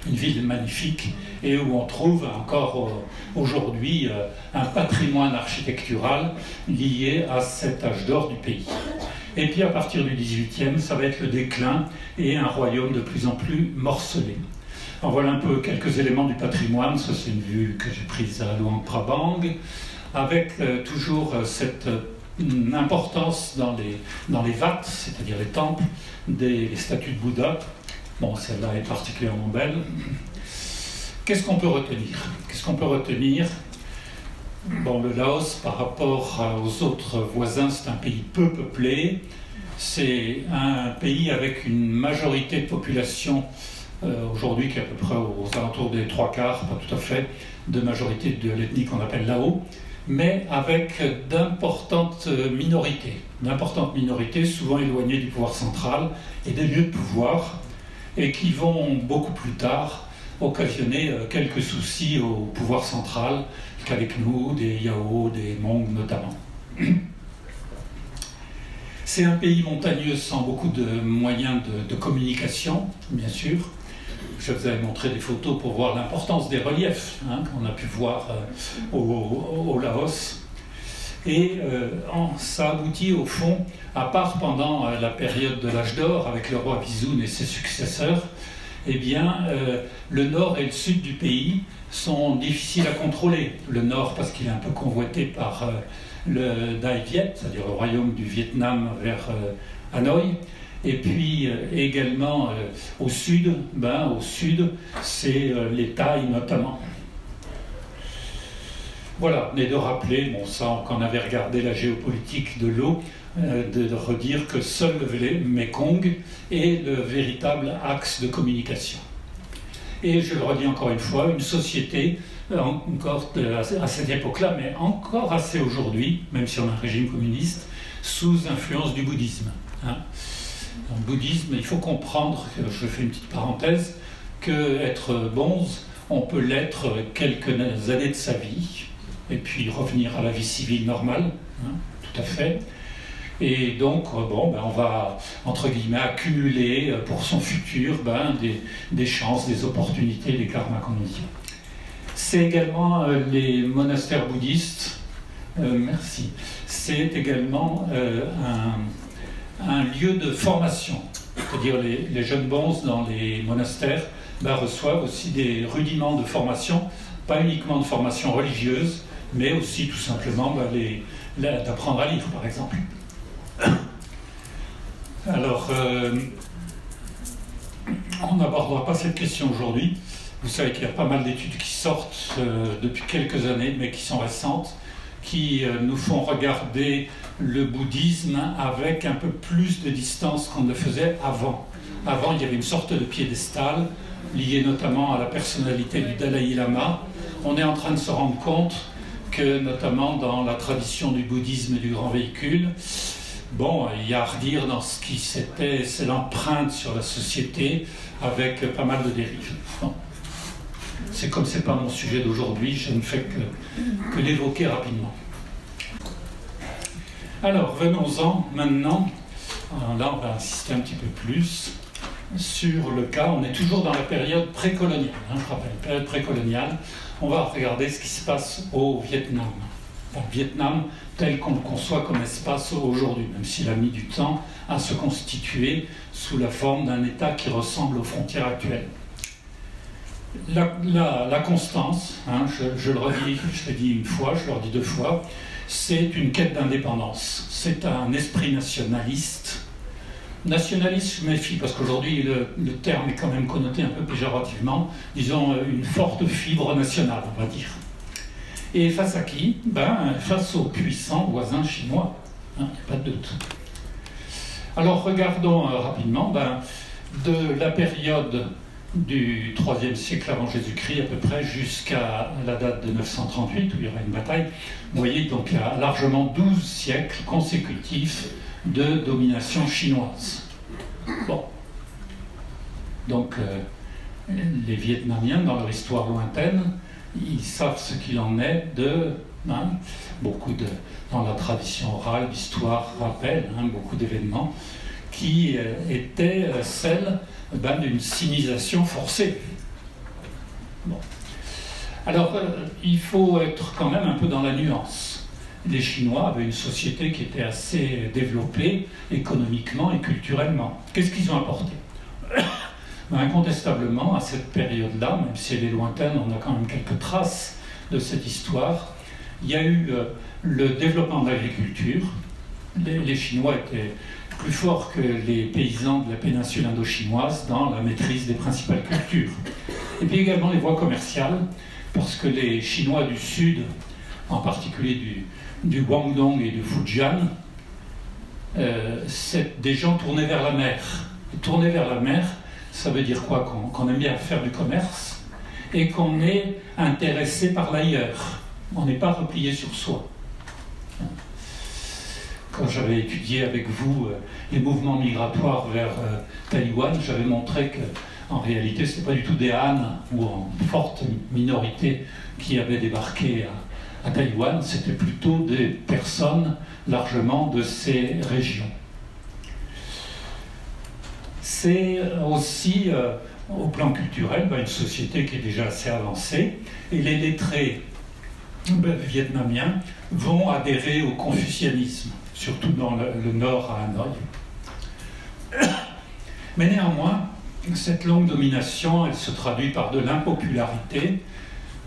Une ville magnifique et où on trouve encore aujourd'hui un patrimoine architectural lié à cet âge d'or du pays. Et puis à partir du XVIIIe, ça va être le déclin et un royaume de plus en plus morcelé. Alors voilà un peu quelques éléments du patrimoine. Ça, c'est une vue que j'ai prise à Luang Prabang, avec toujours cette importance dans les vats, c'est-à-dire les temples, des statues de Bouddha. Bon, celle-là est particulièrement belle. Qu'est-ce qu'on peut retenir? Bon, le Laos, par rapport aux autres voisins, c'est un pays peu peuplé. C'est un pays avec une majorité de population aujourd'hui qui est à peu près aux alentours des 3/4, pas tout à fait, de majorité de l'ethnie qu'on appelle Lao, mais avec d'importantes minorités, souvent éloignées du pouvoir central et des lieux de pouvoir, et qui vont beaucoup plus tard occasionner quelques soucis au pouvoir central, qu'avec nous, des Yao, des Hmong notamment. C'est un pays montagneux sans beaucoup de moyens de communication, bien sûr. Je vous avais montré des photos pour voir l'importance des reliefs qu'on a pu voir au Laos. Et ça aboutit au fond, à part pendant la période de l'âge d'or avec le roi Vizun et ses successeurs, eh bien, le nord et le sud du pays sont difficiles à contrôler. Le nord parce qu'il est un peu convoité par le Dai Viet, c'est-à-dire le royaume du Vietnam vers Hanoï. Et puis également au sud, c'est les Thaïs notamment. Voilà, mais de rappeler, bon ça, qu'on avait regardé la géopolitique de l'eau, de redire que seul le Mekong est le véritable axe de communication. Et je le redis encore une fois, une société, encore à cette époque-là, mais encore assez aujourd'hui, même si on a un régime communiste, sous influence du bouddhisme. Hein. Dans le bouddhisme, il faut comprendre, je fais une petite parenthèse, qu'être bonze, on peut l'être quelques années de sa vie, et puis revenir à la vie civile normale, hein, tout à fait. Et donc, on va, entre guillemets, accumuler pour son futur des chances, des opportunités, des karmas, comme on dit. C'est également les monastères bouddhistes, merci, c'est également un lieu de formation. C'est-à-dire les jeunes bonzes dans les monastères reçoivent aussi des rudiments de formation, pas uniquement de formation religieuse, mais aussi tout simplement d'apprendre à lire, par exemple. Alors, on n'abordera pas cette question aujourd'hui. Vous savez qu'il y a pas mal d'études qui sortent depuis quelques années, mais qui sont récentes, qui nous font regarder le bouddhisme avec un peu plus de distance qu'on ne le faisait avant. Avant, il y avait une sorte de piédestal, lié notamment à la personnalité du Dalai Lama. On est en train de se rendre compte que, notamment dans la tradition du bouddhisme du grand véhicule, il y a à redire dans ce qui c'est l'empreinte sur la société avec pas mal de dérives. Bon. C'est comme c'est pas mon sujet d'aujourd'hui, je ne fais que l'évoquer rapidement. Alors, venons-en maintenant. Là, on va insister un petit peu plus sur le cas. On est toujours dans la période précoloniale. Je rappelle, période précoloniale. On va regarder ce qui se passe au Vietnam. Le Vietnam tel qu'on le conçoit comme espace aujourd'hui, même s'il a mis du temps à se constituer sous la forme d'un État qui ressemble aux frontières actuelles. La constance, je le redis, je l'ai dit une fois, je le redis deux fois, c'est une quête d'indépendance. C'est un esprit nationaliste. Nationaliste, je méfie, parce qu'aujourd'hui le terme est quand même connoté un peu péjorativement, disons une forte fibre nationale, on va dire. Et face à qui? Face aux puissants voisins chinois, il n'y a pas de doute. Alors regardons rapidement, de la période du IIIe siècle avant Jésus-Christ à peu près jusqu'à la date de 938 où il y aura une bataille. Vous voyez donc il y a largement 12 siècles consécutifs de domination chinoise. Bon. Donc les Vietnamiens dans leur histoire lointaine, ils savent ce qu'il en est beaucoup dans la tradition orale, l'histoire rappelle beaucoup d'événements qui étaient celles d'une sinisation forcée. Bon. Alors, il faut être quand même un peu dans la nuance. Les Chinois avaient une société qui était assez développée économiquement et culturellement. Qu'est-ce qu'ils ont apporté? Incontestablement, à cette période-là, même si elle est lointaine, on a quand même quelques traces de cette histoire. Il y a eu le développement de l'agriculture. Les Chinois étaient plus forts que les paysans de la péninsule indo-chinoise dans la maîtrise des principales cultures. Et puis également les voies commerciales, parce que les Chinois du Sud, en particulier du Guangdong et du Fujian, c'est des gens tournés vers la mer. Et tournés vers la mer, ça veut dire quoi? Qu'on aime bien faire du commerce et qu'on est intéressé par l'ailleurs. On n'est pas replié sur soi. Quand j'avais étudié avec vous les mouvements migratoires vers Taïwan, j'avais montré qu'en réalité, ce n'était pas du tout des Han ou en forte minorité qui avaient débarqué à Taïwan, c'était plutôt des personnes largement de ces régions. C'est aussi, au plan culturel, une société qui est déjà assez avancée, et les lettrés vietnamiens vont adhérer au confucianisme, surtout dans le nord à Hanoï. Mais néanmoins, cette longue domination, elle se traduit par de l'impopularité,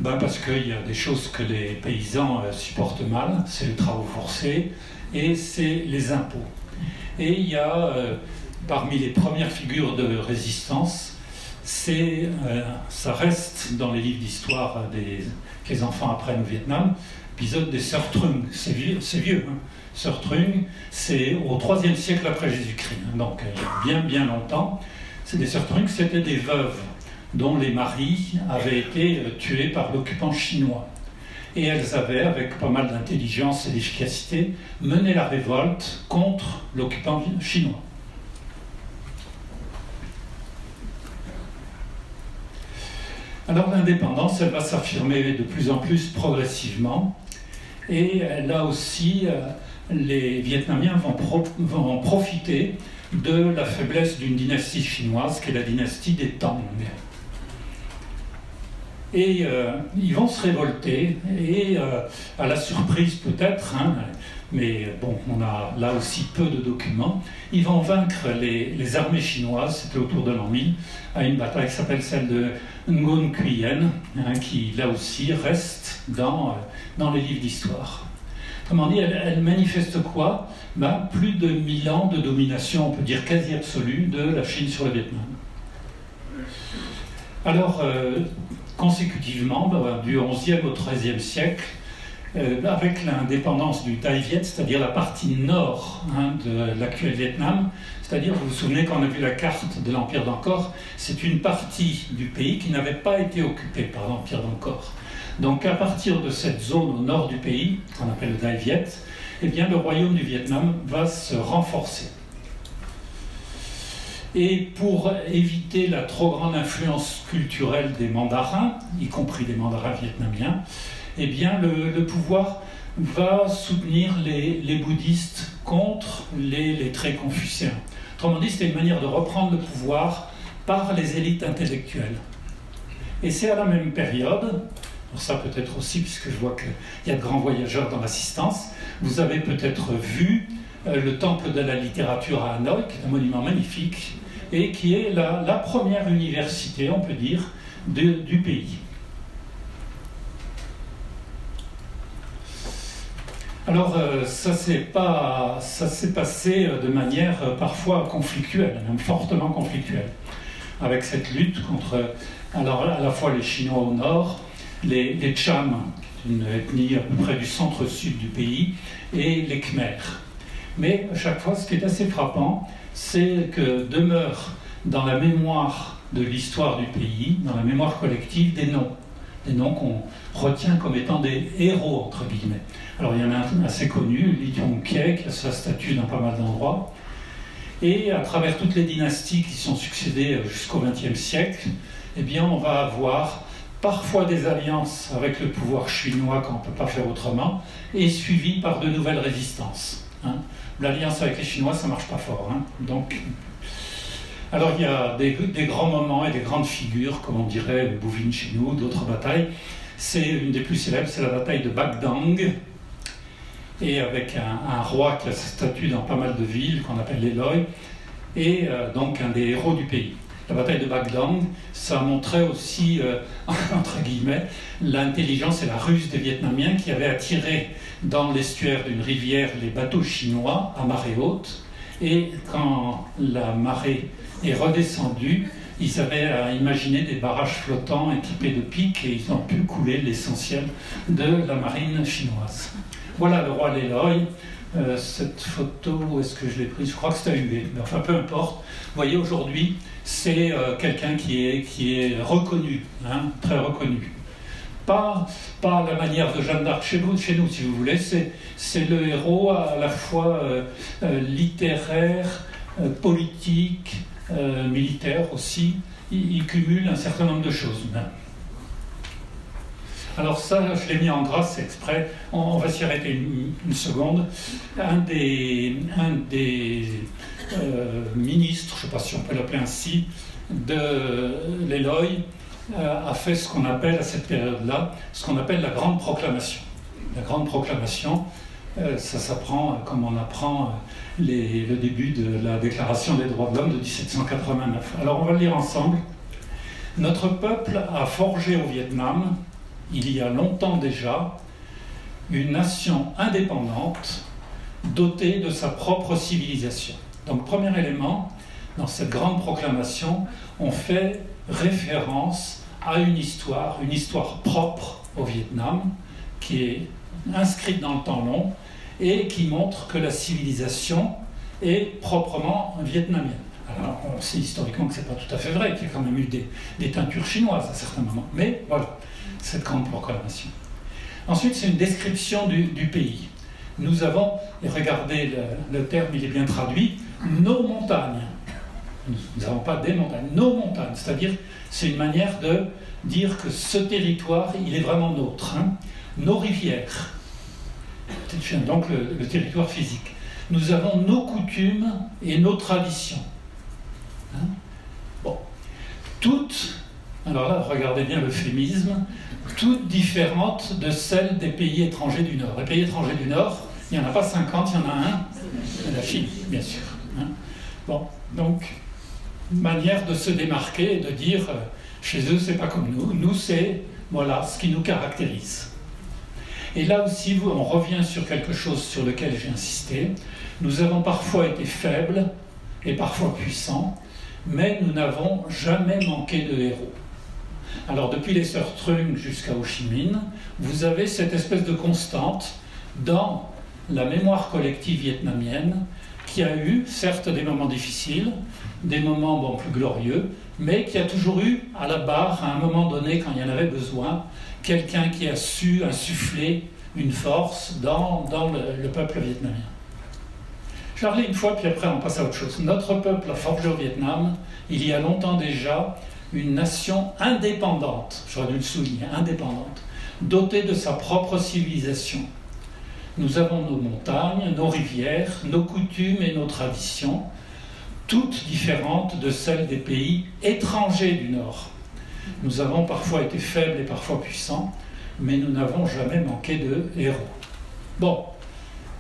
parce qu'il y a des choses que les paysans supportent mal, c'est les travaux forcés et c'est les impôts. Et il y a, parmi les premières figures de résistance, ça reste dans les livres d'histoire que les enfants apprennent au Vietnam, l'épisode des Sœurs Trung. C'est vieux. Sœurs Trung, c'est au IIIe siècle après Jésus-Christ, donc il y a bien longtemps. Les Sœurs Trung, c'était des veuves dont les maris avaient été tués par l'occupant chinois. Et elles avaient, avec pas mal d'intelligence et d'efficacité, mené la révolte contre l'occupant chinois. Alors l'indépendance, elle va s'affirmer de plus en plus progressivement, et là aussi, les Vietnamiens vont profiter de la faiblesse d'une dynastie chinoise, qui est la dynastie des Tang. Et ils vont se révolter, et à la surprise peut-être, mais bon, on a là aussi peu de documents, ils vont vaincre les armées chinoises, c'était autour de l'an 1000, à une bataille qui s'appelle celle de Nguyen Quyen, qui là aussi reste dans les livres d'histoire. Autrement dit, elle manifeste quoi? Plus de 1000 ans de domination, on peut dire quasi absolue, de la Chine sur le Vietnam. Alors, consécutivement, du XIe au XIIIe siècle, avec l'indépendance du Dai Viet, c'est-à-dire la partie nord de l'actuel Vietnam, c'est-à-dire, vous vous souvenez quand on a vu la carte de l'Empire d'Angkor, c'est une partie du pays qui n'avait pas été occupée par l'Empire d'Angkor. Donc à partir de cette zone au nord du pays, qu'on appelle le Dai Viet, eh bien, le royaume du Vietnam va se renforcer. Et pour éviter la trop grande influence culturelle des mandarins, y compris des mandarins vietnamiens, eh bien, le pouvoir va soutenir les bouddhistes contre les traits confucéens. Autrement dit, c'était une manière de reprendre le pouvoir par les élites intellectuelles. Et c'est à la même période, pour ça peut-être aussi, puisque je vois qu'il y a de grands voyageurs dans l'assistance, vous avez peut-être vu le Temple de la littérature à Hanoï, qui est un monument magnifique, et qui est la première université, on peut dire, du pays. Alors, ça s'est passé de manière parfois conflictuelle, même fortement conflictuelle, avec cette lutte contre, alors, à la fois les Chinois au nord, les Cham, une ethnie à peu près du centre-sud du pays, et les Khmers. Mais à chaque fois, ce qui est assez frappant, c'est que demeurent dans la mémoire de l'histoire du pays, dans la mémoire collective, des noms qu'on retient comme étant des héros, entre guillemets. Alors il y en a un assez connu, Lee Yong-Kie, qui a sa statue dans pas mal d'endroits. Et à travers toutes les dynasties qui sont succédées jusqu'au XXe siècle, eh bien on va avoir parfois des alliances avec le pouvoir chinois quand on ne peut pas faire autrement, et suivies par de nouvelles résistances. L'alliance avec les Chinois, ça ne marche pas fort. Donc, alors il y a des grands moments et des grandes figures, comme on dirait Bouvines chez nous, d'autres batailles. C'est une des plus célèbres, c'est la bataille de Bac Dang, et avec un roi qui a sa statue dans pas mal de villes, qu'on appelle les Loi, et donc un des héros du pays. La bataille de Bac Dang, ça montrait aussi, entre guillemets, l'intelligence et la ruse des Vietnamiens qui avaient attiré dans l'estuaire d'une rivière les bateaux chinois à marée haute, et quand la marée est redescendue, ils avaient imaginé des barrages flottants équipés de pics et ils ont pu couler l'essentiel de la marine chinoise. Voilà le roi Leloi. Cette photo, où est-ce que je l'ai prise? Je crois que c'est à Hue, mais enfin peu importe. Vous voyez, aujourd'hui, c'est quelqu'un qui est reconnu, très reconnu. Pas la manière de Jeanne d'Arc chez nous, si vous voulez, c'est le héros à la fois littéraire, politique, militaire aussi. Il cumule un certain nombre de choses. Alors ça, je l'ai mis en gras, c'est exprès. On va s'y arrêter une seconde. Un des ministres, je ne sais pas si on peut l'appeler ainsi, de l'Eloi, a fait ce qu'on appelle, à cette période-là, ce qu'on appelle la Grande Proclamation. La Grande Proclamation, ça s'apprend comme on apprend le début de la Déclaration des droits de l'homme de 1789. Alors on va le lire ensemble. Notre peuple a forgé au Vietnam, il y a longtemps déjà, une nation indépendante, dotée de sa propre civilisation. Donc, premier élément, dans cette grande proclamation, on fait référence à une histoire propre au Vietnam, qui est inscrite dans le temps long et qui montre que la civilisation est proprement vietnamienne. Alors, on sait historiquement que ce n'est pas tout à fait vrai, qu'il y a quand même eu des teintures chinoises à certains moments. Mais voilà, cette grande proclamation. Ensuite, c'est une description du pays. Nous avons, et regardez le terme, il est bien traduit, nos montagnes. Nous n'avons pas des montagnes, nos montagnes. C'est-à-dire, c'est une manière de dire que ce territoire, il est vraiment nôtre. Hein. Nos rivières, donc le territoire physique. Nous avons nos coutumes et nos traditions. Hein? Bon. Toutes, alors là, regardez bien l'euphémisme, toutes différentes de celles des pays étrangers du Nord. Les pays étrangers du Nord, il n'y en a pas 50, il y en a un, la Chine, bien sûr. Hein? Bon, donc, manière de se démarquer et de dire, chez eux, c'est pas comme nous, c'est, voilà, ce qui nous caractérise. Et là aussi, on revient sur quelque chose sur lequel j'ai insisté. Nous avons parfois été faibles et parfois puissants, mais nous n'avons jamais manqué de héros. Alors, depuis les sœurs Trung jusqu'à Ho Chi Minh, vous avez cette espèce de constante dans la mémoire collective vietnamienne qui a eu, certes, des moments difficiles, des moments plus glorieux, mais qui a toujours eu à la barre, à un moment donné, quand il y en avait besoin, quelqu'un qui a su insuffler une force dans le peuple vietnamien. Je vais parler une fois, puis après on passe à autre chose. Notre peuple a forgé au Vietnam, il y a longtemps déjà, une nation indépendante, j'aurais dû le souligner, indépendante, dotée de sa propre civilisation. Nous avons nos montagnes, nos rivières, nos coutumes et nos traditions, toutes différentes de celles des pays étrangers du Nord. Nous avons parfois été faibles et parfois puissants, mais nous n'avons jamais manqué de héros. Bon,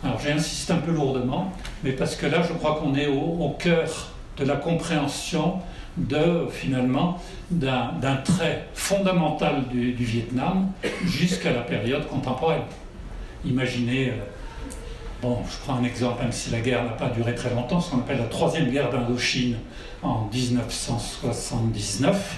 alors j'insiste un peu lourdement, mais parce que là je crois qu'on est au cœur de la compréhension finalement d'un trait fondamental du Vietnam jusqu'à la période contemporaine. Imaginez, je prends un exemple, même si la guerre n'a pas duré très longtemps, ce qu'on appelle la troisième guerre d'Indochine en 1979,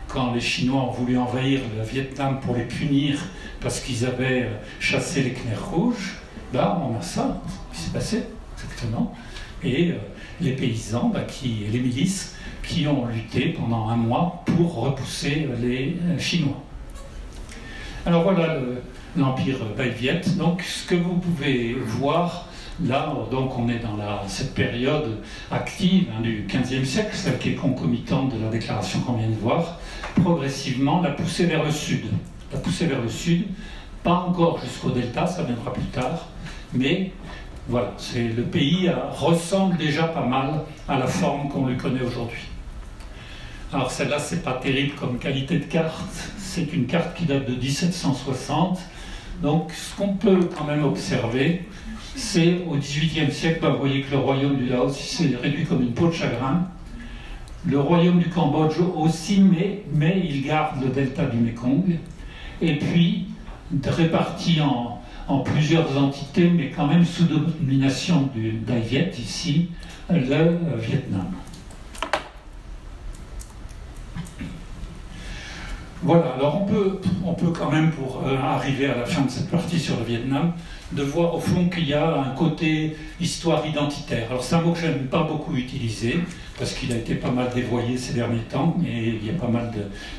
quand les Chinois ont voulu envahir le Vietnam pour les punir parce qu'ils avaient chassé les Khmers rouges, on a ça qui s'est passé, exactement. Et les paysans, et les milices qui ont lutté pendant un mois pour repousser les Chinois. Alors voilà l'Empire Bai-Viet. Donc ce que vous pouvez voir, là, donc on est dans cette période active du XVe siècle, celle qui est concomitante de la déclaration qu'on vient de voir, progressivement la poussée vers le sud. La poussée vers le sud, pas encore jusqu'au delta, ça viendra plus tard, mais voilà, le pays ressemble déjà pas mal à la forme qu'on lui connaît aujourd'hui. Alors celle-là, c'est pas terrible comme qualité de carte, c'est une carte qui date de 1760, donc ce qu'on peut quand même observer, c'est au XVIIIe siècle, vous voyez que le royaume du Laos s'est réduit comme une peau de chagrin. Le royaume du Cambodge aussi, mais il garde le delta du Mékong. Et puis, réparti en plusieurs entités, mais quand même sous domination du Dai Viet, ici, le Vietnam. Voilà, alors on peut quand même, pour arriver à la fin de cette partie sur le Vietnam, de voir au fond qu'il y a un côté histoire identitaire. Alors c'est un mot que je n'aime pas beaucoup utiliser, parce qu'il a été pas mal dévoyé ces derniers temps, et il y a pas mal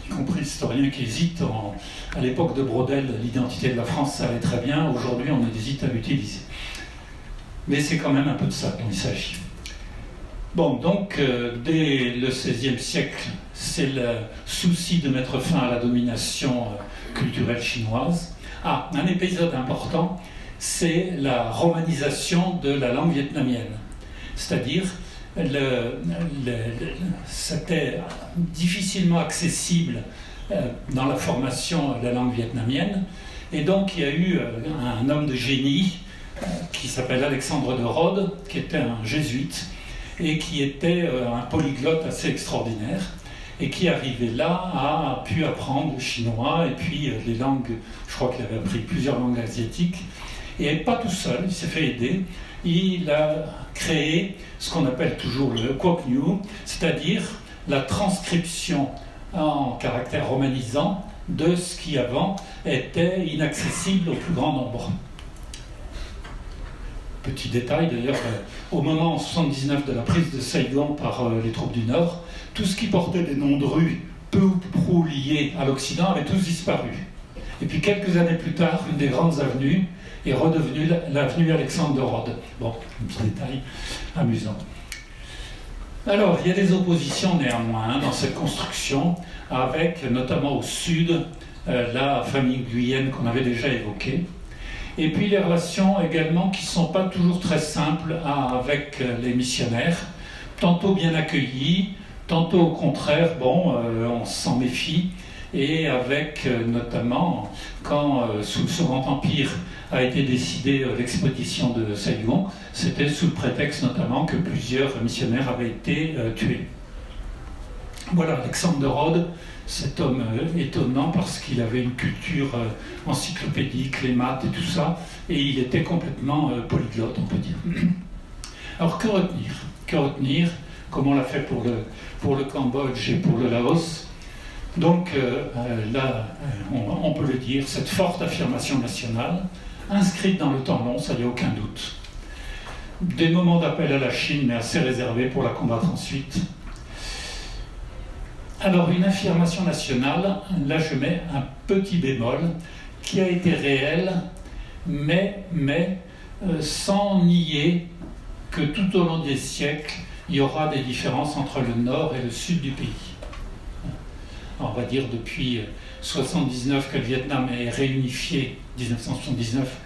y compris d'historiens qui hésitent. À l'époque de Braudel, l'identité de la France, ça allait très bien, aujourd'hui on hésite à l'utiliser. Mais c'est quand même un peu de ça dont il s'agit. Bon, donc, dès le XVIe siècle, c'est le souci de mettre fin à la domination culturelle chinoise. Un épisode important, c'est la romanisation de la langue vietnamienne. C'est-à-dire, c'était difficilement accessible dans la formation de la langue vietnamienne. Et donc, il y a eu un homme de génie qui s'appelle Alexandre de Rhodes, qui était un jésuite, et qui était un polyglotte assez extraordinaire, et qui arrivait là a pu apprendre le chinois, et puis les langues, je crois qu'il avait appris plusieurs langues asiatiques, et pas tout seul, il s'est fait aider, il a créé ce qu'on appelle toujours le Quoc Nhu, c'est-à-dire la transcription en caractère romanisant de ce qui avant était inaccessible au plus grand nombre. petit détail d'ailleurs, au moment en 79 de la prise de Saigon par les troupes du Nord, tout ce qui portait des noms de rues peu ou prou liés à l'Occident avait tous disparu. Et puis quelques années plus tard, une des grandes avenues est redevenue l'avenue Alexandre de Rhodes. Bon, un petit détail amusant. Alors, il y a des oppositions néanmoins dans cette construction, avec notamment au sud la famille guyenne qu'on avait déjà évoquée. Et puis les relations également qui ne sont pas toujours très simples avec les missionnaires, tantôt bien accueillis, tantôt au contraire, bon, on s'en méfie, et avec notamment, quand sous le Second Empire a été décidée l'expédition de Saigon, c'était sous le prétexte notamment que plusieurs missionnaires avaient été tués. Voilà, Alexandre de Rhodes, cet homme étonnant parce qu'il avait une culture encyclopédique, les maths et tout ça, et il était complètement polyglotte, on peut dire. Alors que retenir? Que retenir, comme on l'a fait pour le Cambodge et pour le Laos? Donc là, on peut le dire, cette forte affirmation nationale, inscrite dans le temps long, ça n'y a aucun doute. Des moments d'appel à la Chine, mais assez réservés pour la combattre ensuite. Alors, une affirmation nationale, là je mets un petit bémol, qui a été réelle, mais sans nier que tout au long des siècles, il y aura des différences entre le nord et le sud du pays. On va dire depuis 1979 que le Vietnam est réunifié, 1979,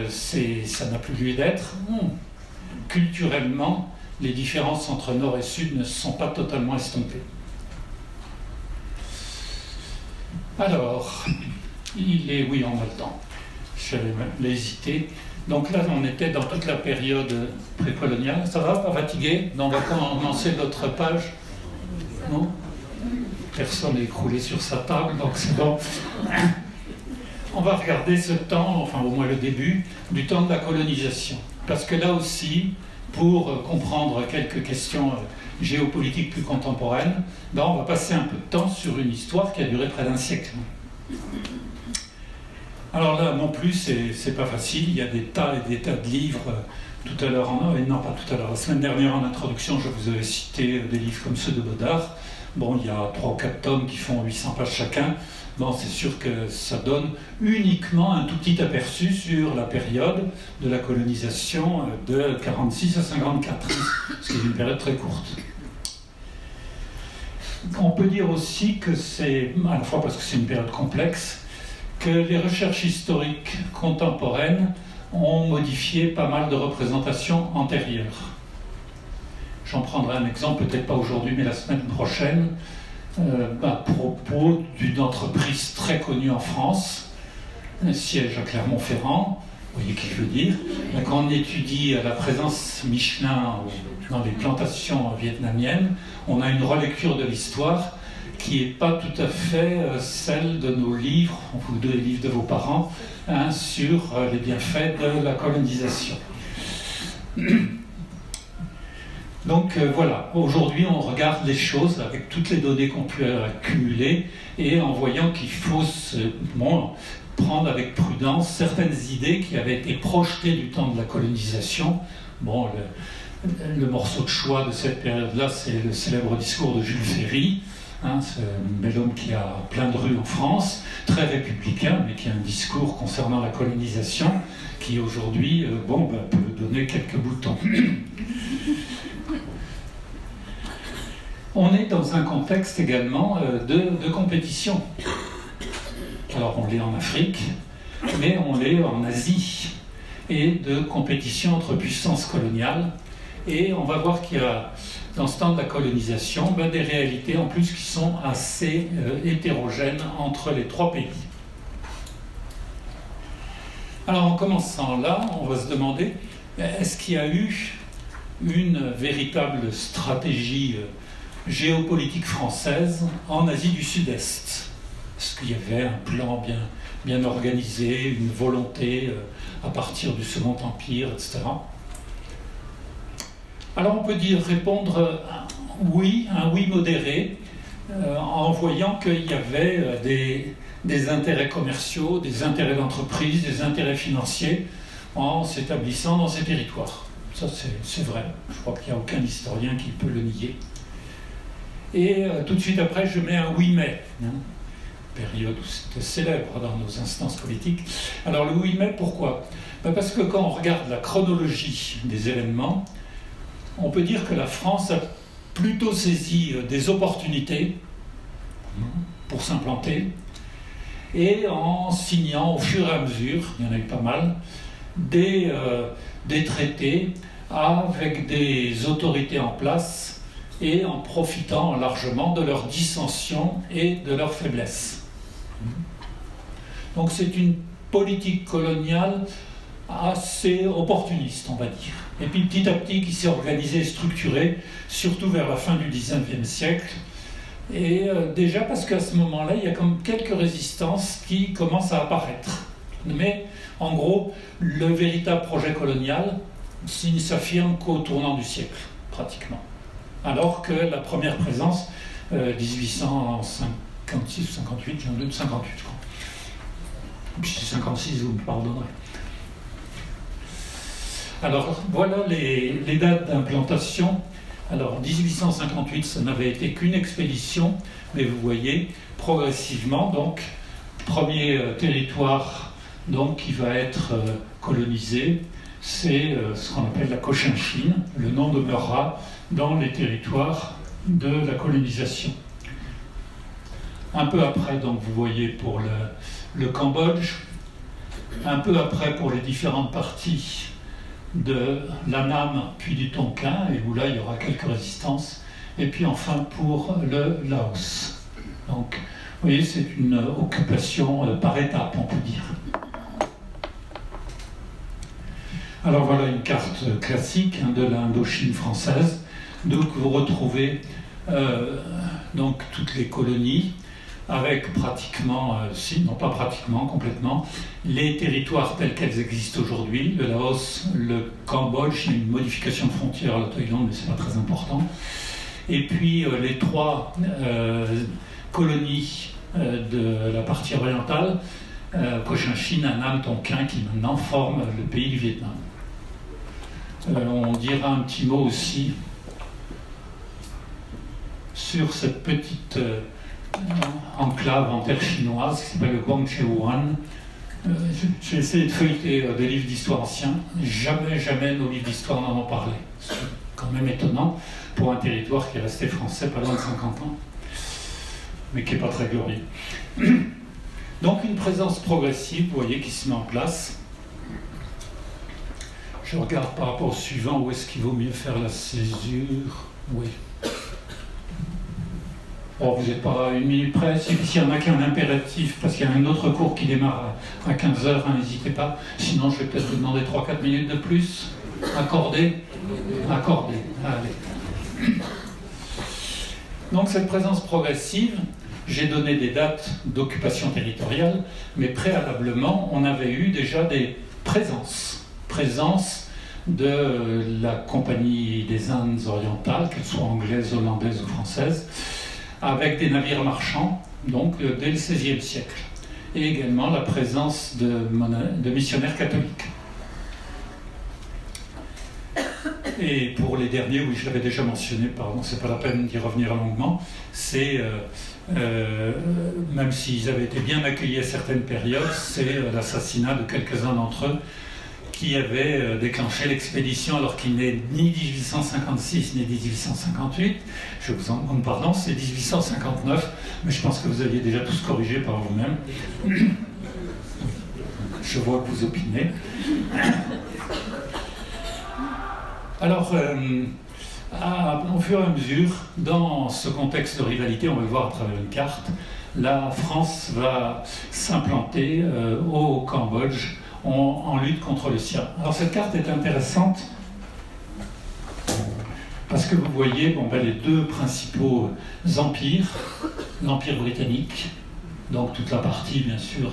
ça n'a plus lieu d'être. Culturellement, les différences entre nord et sud ne sont pas totalement estompées. Alors, oui, on a le temps. J'avais hésité. Donc là, on était dans toute la période précoloniale. Ça va, pas fatigué? Donc, on va commencer l'autre page. Non? Personne n'est écroulé sur sa table, donc c'est bon. On va regarder ce temps, enfin au moins le début, du temps de la colonisation. Parce que là aussi, pour comprendre quelques questions géopolitiques plus contemporaines, on va passer un peu de temps sur une histoire qui a duré près d'un siècle. Alors là, non plus, c'est pas facile. Il y a des tas et des tas de livres. Tout à l'heure, non pas tout à l'heure, la semaine dernière en introduction, je vous avais cité des livres comme ceux de Bodard. Bon, il y a 3 ou 4 tomes qui font 800 pages chacun. Bon, c'est sûr que ça donne uniquement un tout petit aperçu sur la période de la colonisation de 46 à 54, ce qui est une période très courte. On peut dire aussi que c'est, à la fois parce que c'est une période complexe, que les recherches historiques contemporaines ont modifié pas mal de représentations antérieures. J'en prendrai un exemple, peut-être pas aujourd'hui, mais la semaine prochaine, à propos d'une entreprise très connue en France, un siège à Clermont-Ferrand, vous voyez qui je veux dire. Quand on étudie la présence Michelin dans les plantations vietnamiennes, on a une relecture de l'histoire qui n'est pas tout à fait celle de nos livres, ou des livres de vos parents, sur les bienfaits de la colonisation. Donc voilà, aujourd'hui on regarde les choses avec toutes les données qu'on peut accumuler et en voyant qu'il faut prendre avec prudence certaines idées qui avaient été projetées du temps de la colonisation. Bon, le morceau de choix de cette période-là, c'est le célèbre discours de Jules Ferry, c'est un bel homme qui a plein de rues en France, très républicain, mais qui a un discours concernant la colonisation qui aujourd'hui peut donner quelques boutons. On est dans un contexte également de compétition. Alors on l'est en Afrique, mais on l'est en Asie, et de compétition entre puissances coloniales. Et on va voir qu'il y a, dans ce temps de la colonisation, des réalités en plus qui sont assez hétérogènes entre les 3 pays. Alors en commençant là, on va se demander, est-ce qu'il y a eu une véritable stratégie géopolitique française en Asie du Sud-Est? Est-ce qu'il y avait un plan bien organisé, une volonté à partir du Second Empire, etc. Alors on peut répondre un oui modéré, en voyant qu'il y avait des intérêts commerciaux, des intérêts d'entreprise, des intérêts financiers en s'établissant dans ces territoires. Ça, c'est vrai. Je crois qu'il n'y a aucun historien qui peut le nier. Et tout de suite après, je mets un 8 mai, période où c'était célèbre dans nos instances politiques. Alors le 8 mai, pourquoi ? Parce que quand on regarde la chronologie des événements, on peut dire que la France a plutôt saisi des opportunités pour s'implanter, et en signant au fur et à mesure, il y en a eu pas mal, des traités avec des autorités en place et en profitant largement de leurs dissensions et de leurs faiblesses. Donc c'est une politique coloniale assez opportuniste, on va dire. Et puis petit à petit qui s'est organisée et structurée, surtout vers la fin du XIXe siècle. Et déjà parce qu'à ce moment-là, il y a comme quelques résistances qui commencent à apparaître. Mais en gros, le véritable projet colonial ne s'affirme qu'au tournant du siècle, pratiquement. Alors que la première présence, 1856 ou 58, j'ai un doute, 58 je crois. Puis 56, vous me pardonnerez. Alors voilà les dates d'implantation. Alors, en 1858, ça n'avait été qu'une expédition, mais vous voyez, progressivement, donc, premier territoire donc, qui va être colonisé, c'est ce qu'on appelle la Cochinchine. Le nom demeurera dans les territoires de la colonisation. Un peu après, donc, vous voyez, pour le Cambodge, un peu après pour les différentes parties de l'Annam puis du Tonkin, et où là il y aura quelques résistances, et puis enfin pour le Laos. Donc vous voyez, c'est une occupation par étapes, on peut dire. Alors voilà une carte classique de l'Indochine française, donc vous retrouvez donc toutes les colonies, avec pratiquement, non pas pratiquement, complètement, les territoires tels qu'elles existent aujourd'hui, le Laos, le Cambodge, il y a une modification de frontière à la Thaïlande, mais ce n'est pas très important. Et puis les trois colonies de la partie orientale, Cochinchine, Annam, Tonkin, qui maintenant forment le pays du Vietnam. On dira un petit mot aussi sur cette petite enclave en terre chinoise qui s'appelle le Guangzhouan. J'ai essayé de feuilleter des livres d'histoire anciens. Jamais nos livres d'histoire n'en ont parlé. C'est quand même étonnant pour un territoire qui est resté français pas loin de 50 ans, mais qui n'est pas très glorieux. Donc une présence progressive, vous voyez, qui se met en place. Je regarde par rapport au suivant, où est-ce qu'il vaut mieux faire la césure. Oui. Oh, vous n'êtes pas à une minute près. S'il y en a qui ont un impératif, parce qu'il y a un autre cours qui démarre à 15h, n'hésitez pas. Sinon, je vais peut-être vous demander 3-4 minutes de plus. Accordé. Allez. Donc, cette présence progressive, j'ai donné des dates d'occupation territoriale, mais préalablement, on avait eu déjà des présences. Présence de la Compagnie des Indes orientales, qu'elles soient anglaises, hollandaises ou françaises, avec des navires marchands, donc dès le XVIe siècle, et également la présence de missionnaires catholiques. Et pour les derniers, oui, je l'avais déjà mentionné, pardon, c'est pas la peine d'y revenir longuement, c'est, même s'ils avaient été bien accueillis à certaines périodes, c'est l'assassinat de quelques-uns d'entre eux qui avaient déclenché l'expédition alors qu'il n'est ni 1856 ni 1858. Je vous en demande pardon, c'est 1859, mais je pense que vous aviez déjà tous corrigé par vous-même. Je vois que vous opinez. Alors, au fur et à mesure, dans ce contexte de rivalité, on va le voir à travers une carte, la France va s'implanter au Cambodge en lutte contre le Siam. Alors cette carte est intéressante parce que vous voyez les deux principaux empires, l'Empire britannique, donc toute la partie bien sûr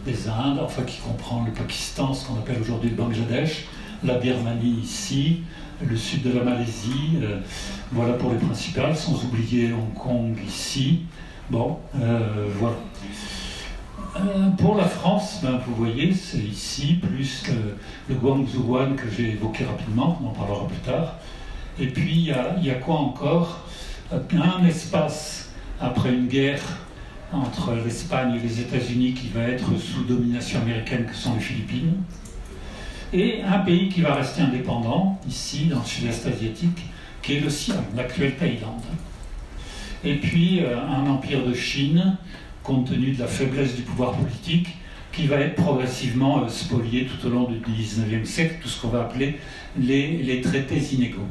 des Indes, enfin qui comprend le Pakistan, ce qu'on appelle aujourd'hui le Bangladesh, la Birmanie ici, le sud de la Malaisie, voilà pour les principales, sans oublier Hong Kong ici. Bon, voilà. Pour la France, vous voyez, c'est ici, plus le Guangzhouan que j'ai évoqué rapidement, on en parlera plus tard. Et puis il y a quoi encore? Un espace après une guerre entre l'Espagne et les États-Unis qui va être sous domination américaine, que sont les Philippines. Et un pays qui va rester indépendant, ici, dans le sud-est asiatique, qui est le Siam, l'actuelle Thaïlande. Et puis un empire de Chine, compte tenu de la faiblesse du pouvoir politique, qui va être progressivement spolié tout au long du XIXe siècle, tout ce qu'on va appeler les traités inégaux.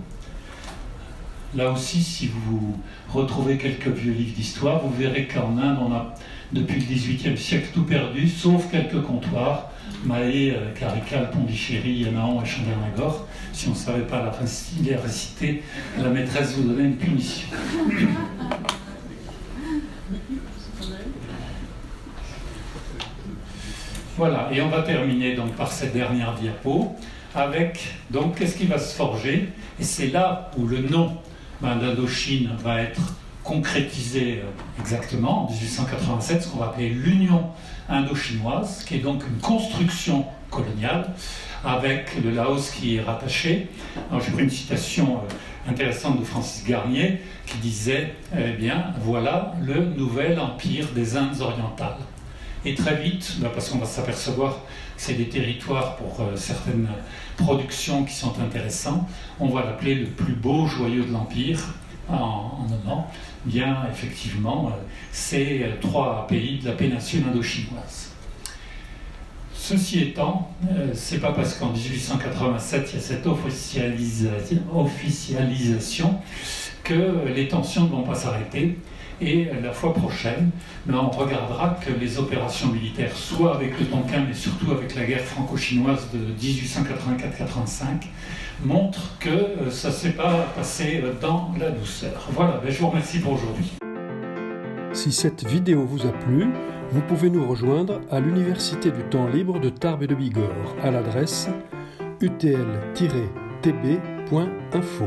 Là aussi, si vous retrouvez quelques vieux livres d'histoire, vous verrez qu'en Inde, on a depuis le XVIIIe siècle tout perdu, sauf quelques comptoirs, Mahé, Carical, Pondichéry, Yanaon et Chandernagore. Si on ne savait pas les réciter, la maîtresse vous donnait une punition. Voilà, et on va terminer donc par cette dernière diapo avec, donc, qu'est-ce qui va se forger? Et c'est là où le nom d'Indochine va être concrétisé exactement, en 1887, ce qu'on va appeler l'Union indo-chinoise, qui est donc une construction coloniale, avec le Laos qui est rattaché. Alors, j'ai pris une citation intéressante de Francis Garnier, qui disait, eh bien, voilà le nouvel empire des Indes orientales. Et très vite, parce qu'on va s'apercevoir que c'est des territoires pour certaines productions qui sont intéressants, on va l'appeler le plus beau joyau de l'Empire en nommant bien effectivement ces trois pays de la péninsule indo-chinoise. Ceci étant, c'est pas parce qu'en 1887 il y a cette officialisation que les tensions ne vont pas s'arrêter. Et la fois prochaine, on regardera que les opérations militaires, soit avec le Tonkin, mais surtout avec la guerre franco-chinoise de 1884-85, montrent que ça ne s'est pas passé dans la douceur. Voilà, je vous remercie pour aujourd'hui. Si cette vidéo vous a plu, vous pouvez nous rejoindre à l'Université du temps libre de Tarbes et de Bigorre à l'adresse utl-tb.info.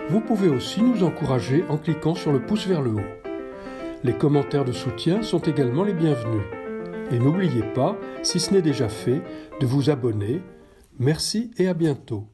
Vous pouvez aussi nous encourager en cliquant sur le pouce vers le haut. Les commentaires de soutien sont également les bienvenus. Et n'oubliez pas, si ce n'est déjà fait, de vous abonner. Merci et à bientôt.